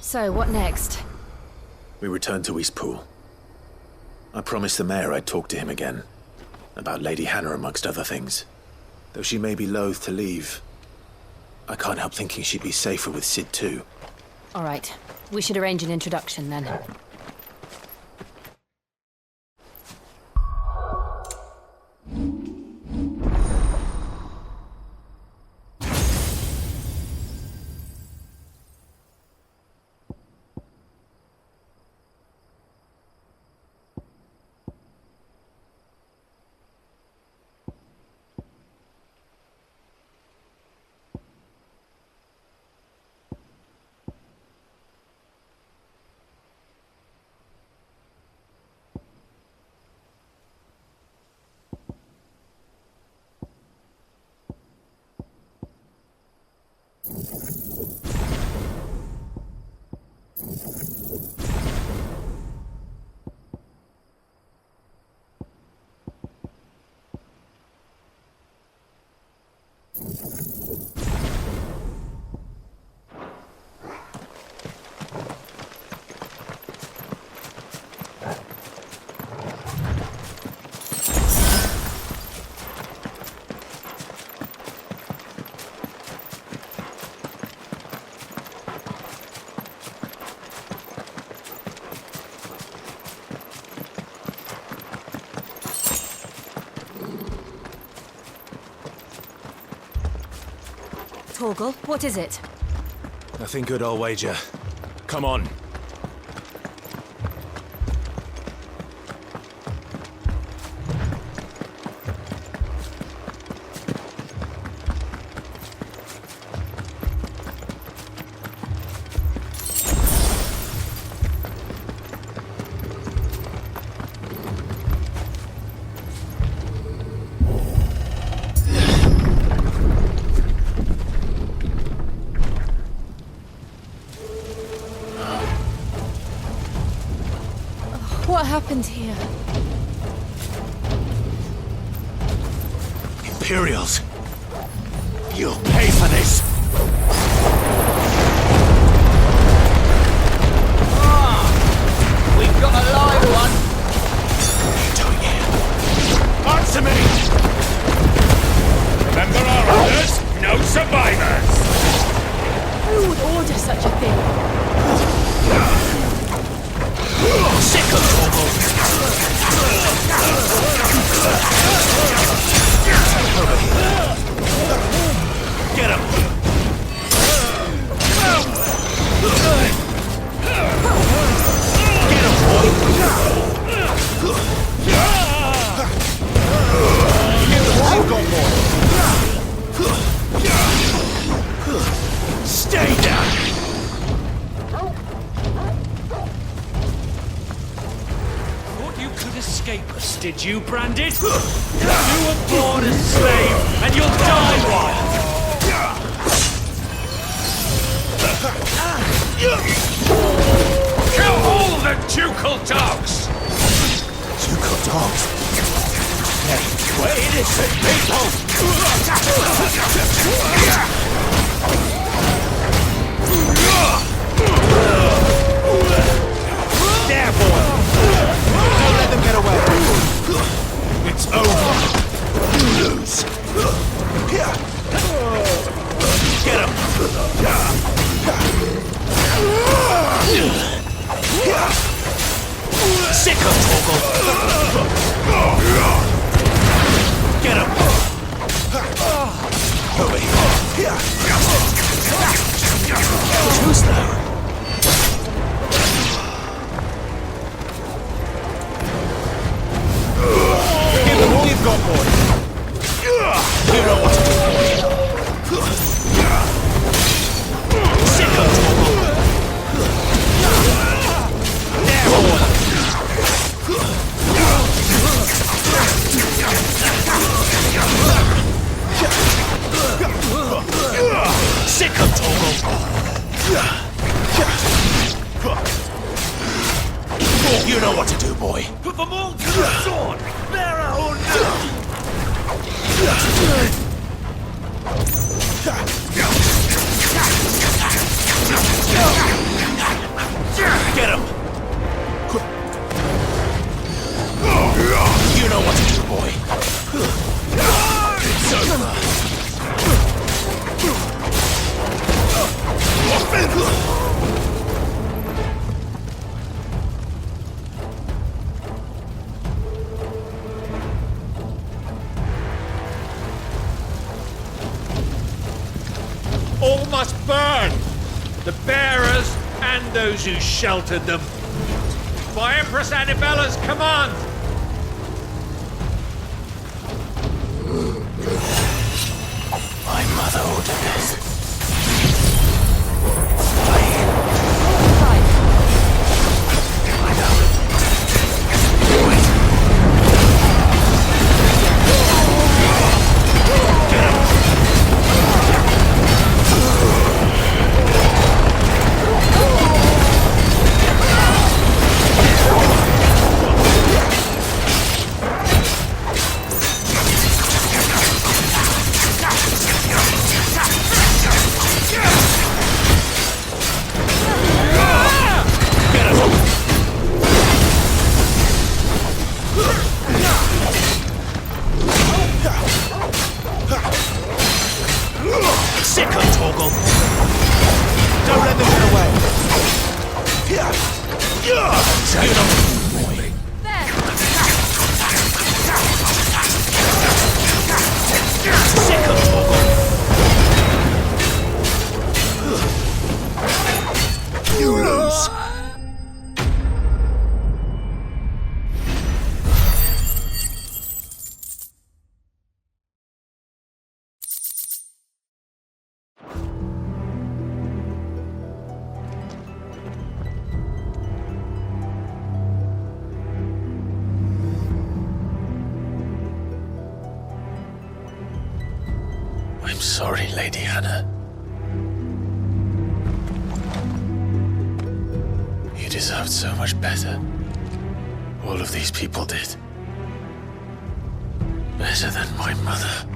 So, what next? We return to Eastpool. I promised the mayor I'd talk to him again. About Lady Hannah, amongst other things. Though she may be loath to leave, I can't help thinking she'd be safer with Sid too. All right. We should arrange an introduction then. Torgal, what is it? Nothing good, I'll wager. Come on. What happened here? Imperials! You'll pay for this! We've got a live one! What are you doing here? Answer me! Remember our orders? No survivors! need you branded? You were born a slave, and you'll die one! Kill all the ducal dogs! Ducal dogs? Hey, we're innocent people! There, boy! Don't let them get away! It's over! You lose! Get him! Sick of Torgal! Get him! Over here! Who's there? Give them all you've got, boy! You know what to do, boy! Sick of Torgal! There, boy! Sick of Torgal! You know what to do, boy. Put them all to the sword! Bearer or no! Get him! You know what to do, boy. It's over. All must burn! The bearers and those who sheltered them. By Empress Annabella's command! My mother ordered this. Sick of Torgal! Don't let them get away! Sick of Torgal! You lose! I'm sorry, Lady Hannah. You deserved so much better. All of these people did. Better than my mother.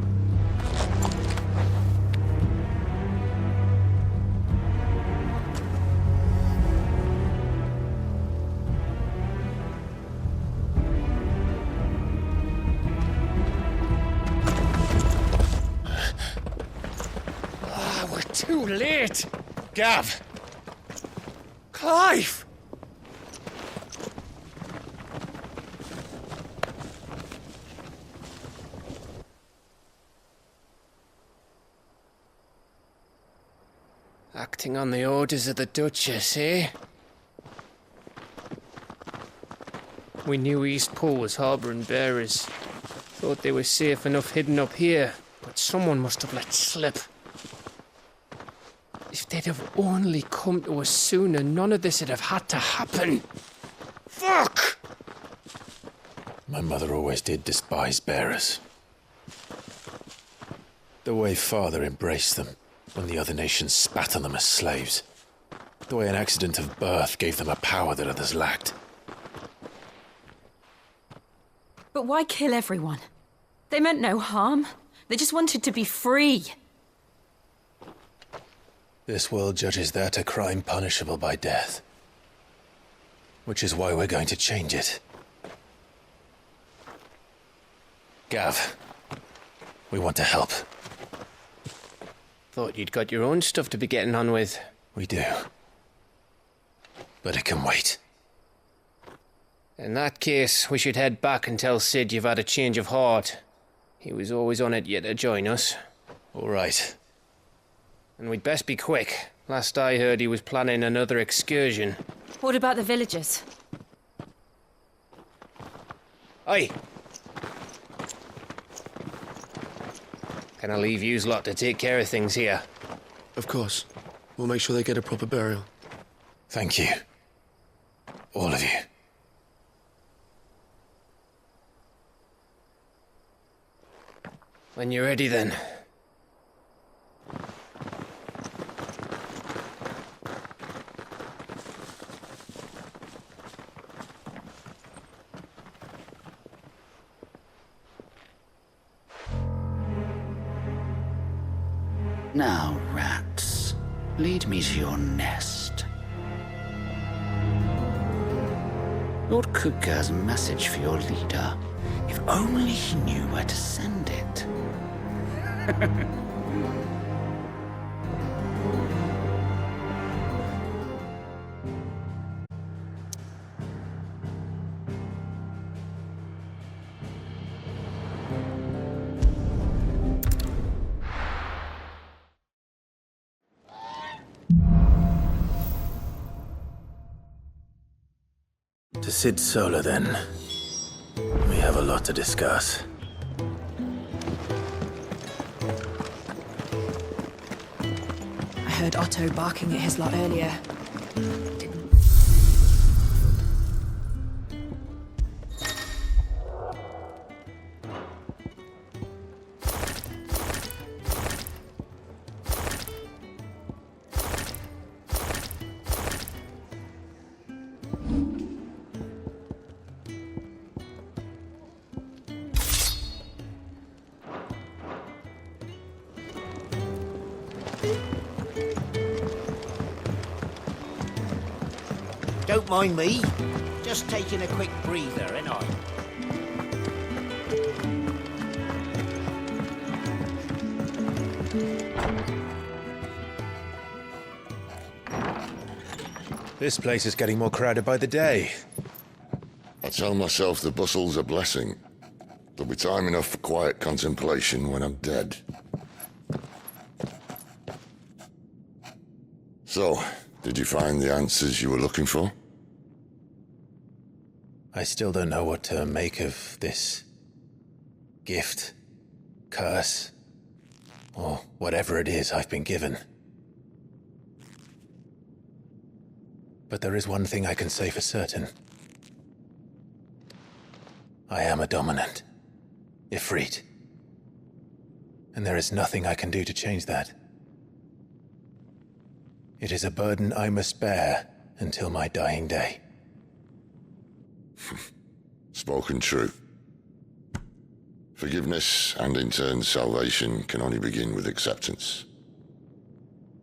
Too late! Gav! Clive! Acting on the orders of the Duchess, eh? We knew Eastpool was harbouring bearers. Thought they were safe enough hidden up here, but someone must have let slip. If they'd have only come to us sooner, none of this would have had to happen. Fuck! My mother always did despise bearers. The way Father embraced them when the other nations spat on them as slaves. The way an accident of birth gave them a power that others lacked. But why kill everyone? They meant no harm. They just wanted to be free. This world judges that a crime punishable by death. Which is why we're going to change it. Gav, we want to help. Thought you'd got your own stuff to be getting on with. We do. But it can wait. In that case, we should head back and tell Sid you've had a change of heart. He was always on it yet to join us. All right. And we'd best be quick. Last I heard, he was planning another excursion. What about the villagers? Aye. Can I leave yous lot to take care of things here? Of course. We'll make sure they get a proper burial. Thank you. All of you. When you're ready, then. Now, rats, lead me to your nest. Lord Kutgar's message for your leader. If only he knew where to send it. To Sid Solar, then. We have a lot to discuss. I heard Otto barking at his lot earlier. Don't mind me. Just taking a quick breather, ain't I? This place is getting more crowded by the day. I tell myself the bustle's a blessing. There'll be time enough for quiet contemplation when I'm dead. So, did you find the answers you were looking for? I still don't know what to make of this gift, curse, or whatever it is I've been given. But there is one thing I can say for certain. I am a dominant, Ifrit. And there is nothing I can do to change that. It is a burden I must bear until my dying day. Spoken true. Forgiveness and in turn salvation can only begin with acceptance.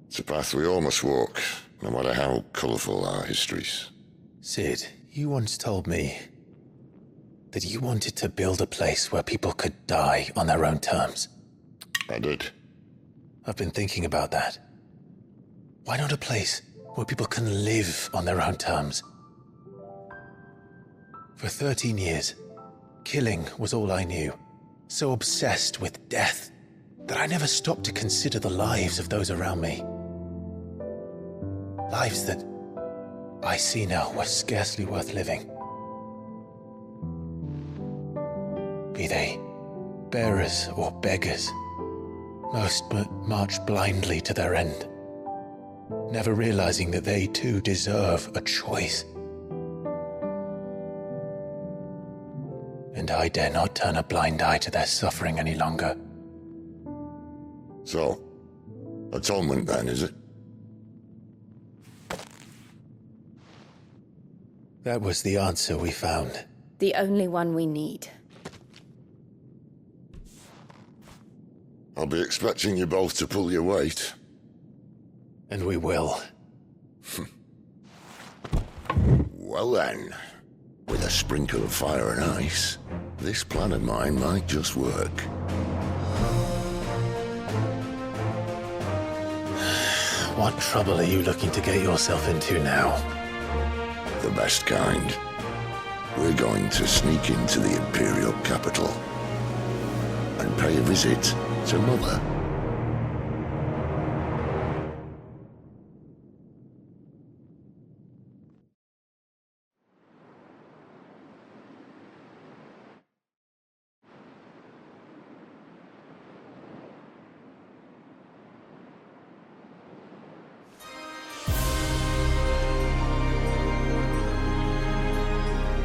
It's a path we all must walk, no matter how colourful our histories. Sid, you once told me that you wanted to build a place where people could die on their own terms. I did. I've been thinking about that. Why not a place where people can live on their own terms? For 13 years, killing was all I knew. So obsessed with death that I never stopped to consider the lives of those around me. Lives that I see now were scarcely worth living. Be they bearers or beggars, most march blindly to their end, never realizing that they too deserve a choice. And I dare not turn a blind eye to their suffering any longer. So, atonement then, is it? That was the answer we found. The only one we need. I'll be expecting you both to pull your weight. And we will. Well then, with a sprinkle of fire and ice, this plan of mine might just work. What trouble are you looking to get yourself into now? The best kind. We're going to sneak into the Imperial capital and pay a visit to Mother.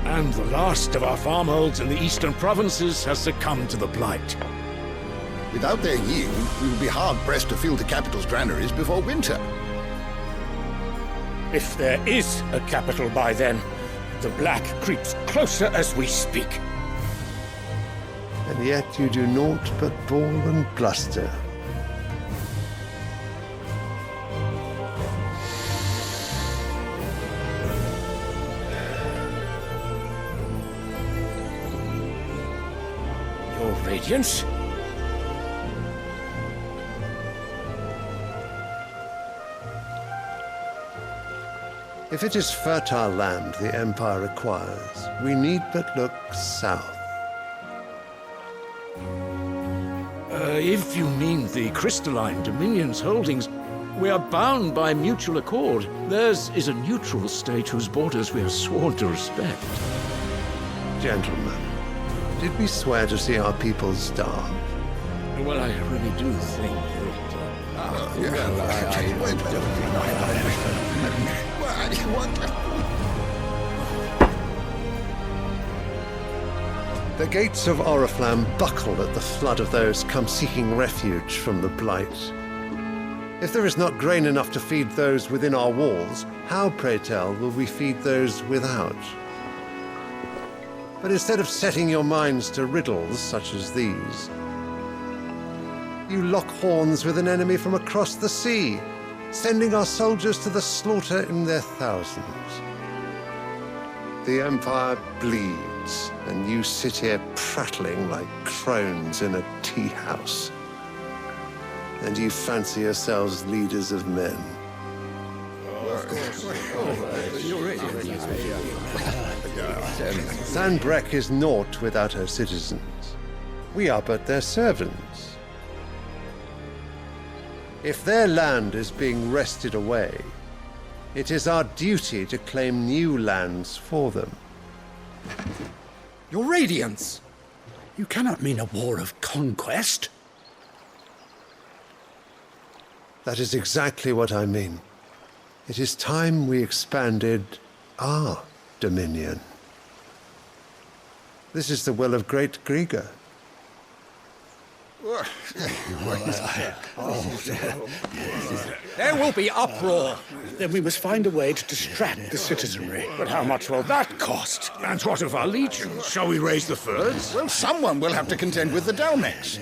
And the last of our farmholds in the eastern provinces has succumbed to the blight. Without their yield, we will be hard-pressed to fill the capital's granaries before winter. If there is a capital by then, the black creeps closer as we speak. And yet you do naught but bawl and bluster. Your Radiance? If it is fertile land the Empire requires, we need but look south. If you mean the crystalline Dominion's holdings, we are bound by mutual accord. Theirs is a neutral state whose borders we are sworn to respect. Gentlemen, did we swear to see our people starve? Well, I really do think The gates of Oriflamme buckle at the flood of those come seeking refuge from the blight. If there is not grain enough to feed those within our walls, how, pray tell, will we feed those without? But instead of setting your minds to riddles such as these, you lock horns with an enemy from across the sea, sending our soldiers to the slaughter in their thousands. The Empire bleeds, and you sit here prattling like crones in a tea-house. And you fancy yourselves leaders of men. Sandbreck is naught without her citizens. We are but their servants. If their land is being wrested away, it is our duty to claim new lands for them. Your Radiance! You cannot mean a war of conquest. That is exactly what I mean. It is time we expanded our dominion. This is the will of great Grieger. There will be uproar. Then we must find a way to distract the citizenry. But how much will that cost? And what of our legions? Shall we raise the furs? Well, someone will have to contend with the Dalmex.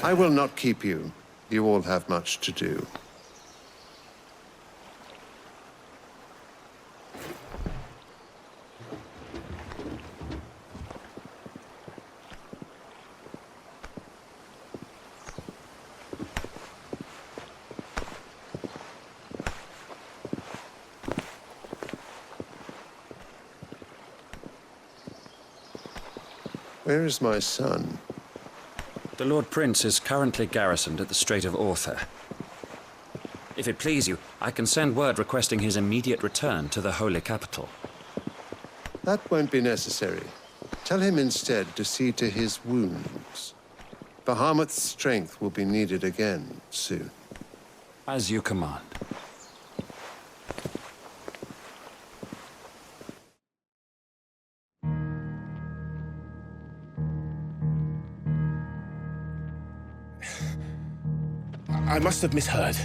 I will not keep you. You all have much to do. Where is my son? The Lord Prince is currently garrisoned at the Strait of Arthur. If it please you, I can send word requesting his immediate return to the Holy Capital. That won't be necessary. Tell him instead to see to his wounds. Bahamut's strength will be needed again soon. As you command. I must have misheard.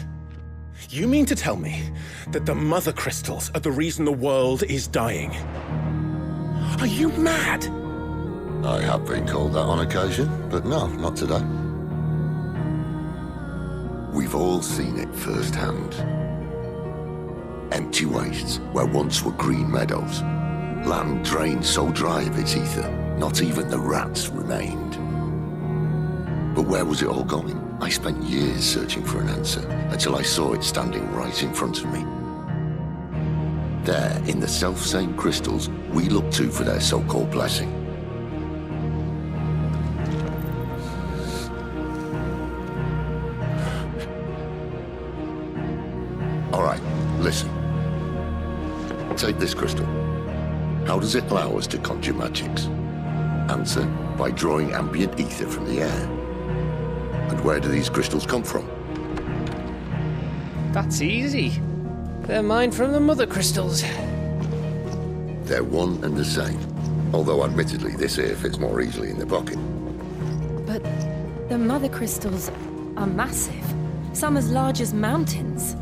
You mean to tell me that the mother crystals are the reason the world is dying? Are you mad? I have been called that on occasion, but no, not today. We've all seen it firsthand. Empty wastes where once were green meadows. Land drained so dry of its ether, not even the rats remained. But where was it all going? I spent years searching for an answer, until I saw it standing right in front of me. There, in the self-same crystals we look to for their so-called blessing. All right, listen. Take this crystal. How does it allow us to conjure magics? Answer, by drawing ambient ether from the air. And where do these crystals come from? That's easy. They're mined from the mother crystals. They're one and the same. Although admittedly this here fits more easily in the pocket. But the mother crystals are massive. Some as large as mountains.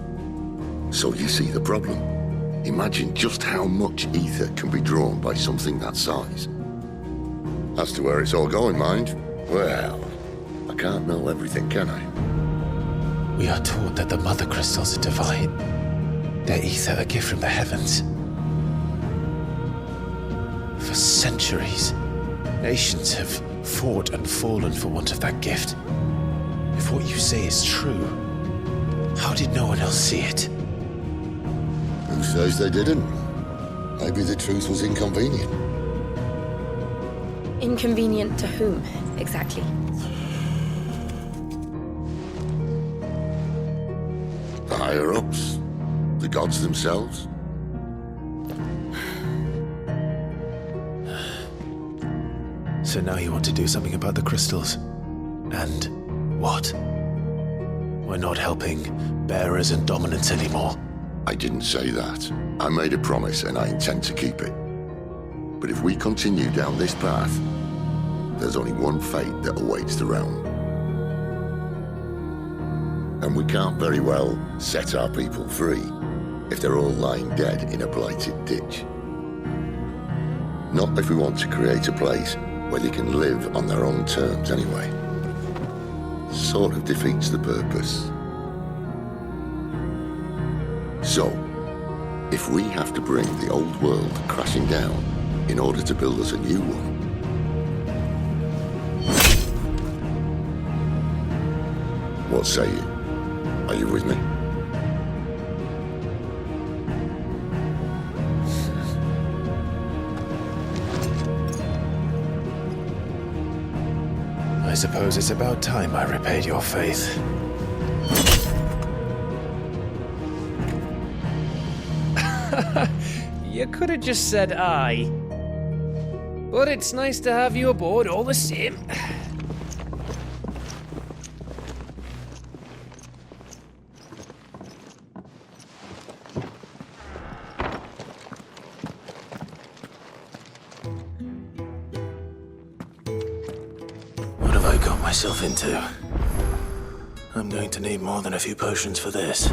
So you see the problem. Imagine just how much ether can be drawn by something that size. As to where it's all going, mind, well, I can't know everything, can I? We are taught that the mother crystals are divine. Their ether a gift from the heavens. For centuries, nations have fought and fallen for want of that gift. If what you say is true, how did no one else see it? Who says they didn't? Maybe the truth was inconvenient. Inconvenient to whom, exactly? The higher-ups? The gods themselves? So now you want to do something about the crystals. And what? We're not helping bearers and dominants anymore. I didn't say that. I made a promise and I intend to keep it. But if we continue down this path, there's only one fate that awaits the realm. And we can't very well set our people free if they're all lying dead in a blighted ditch. Not if we want to create a place where they can live on their own terms anyway. Sort of defeats the purpose. So, if we have to bring the old world crashing down in order to build us a new one, what say you? Are you with me? I suppose it's about time I repaid your faith. You could have just said aye. But it's nice to have you aboard all the same. What have I got myself into? I'm going to need more than a few potions for this.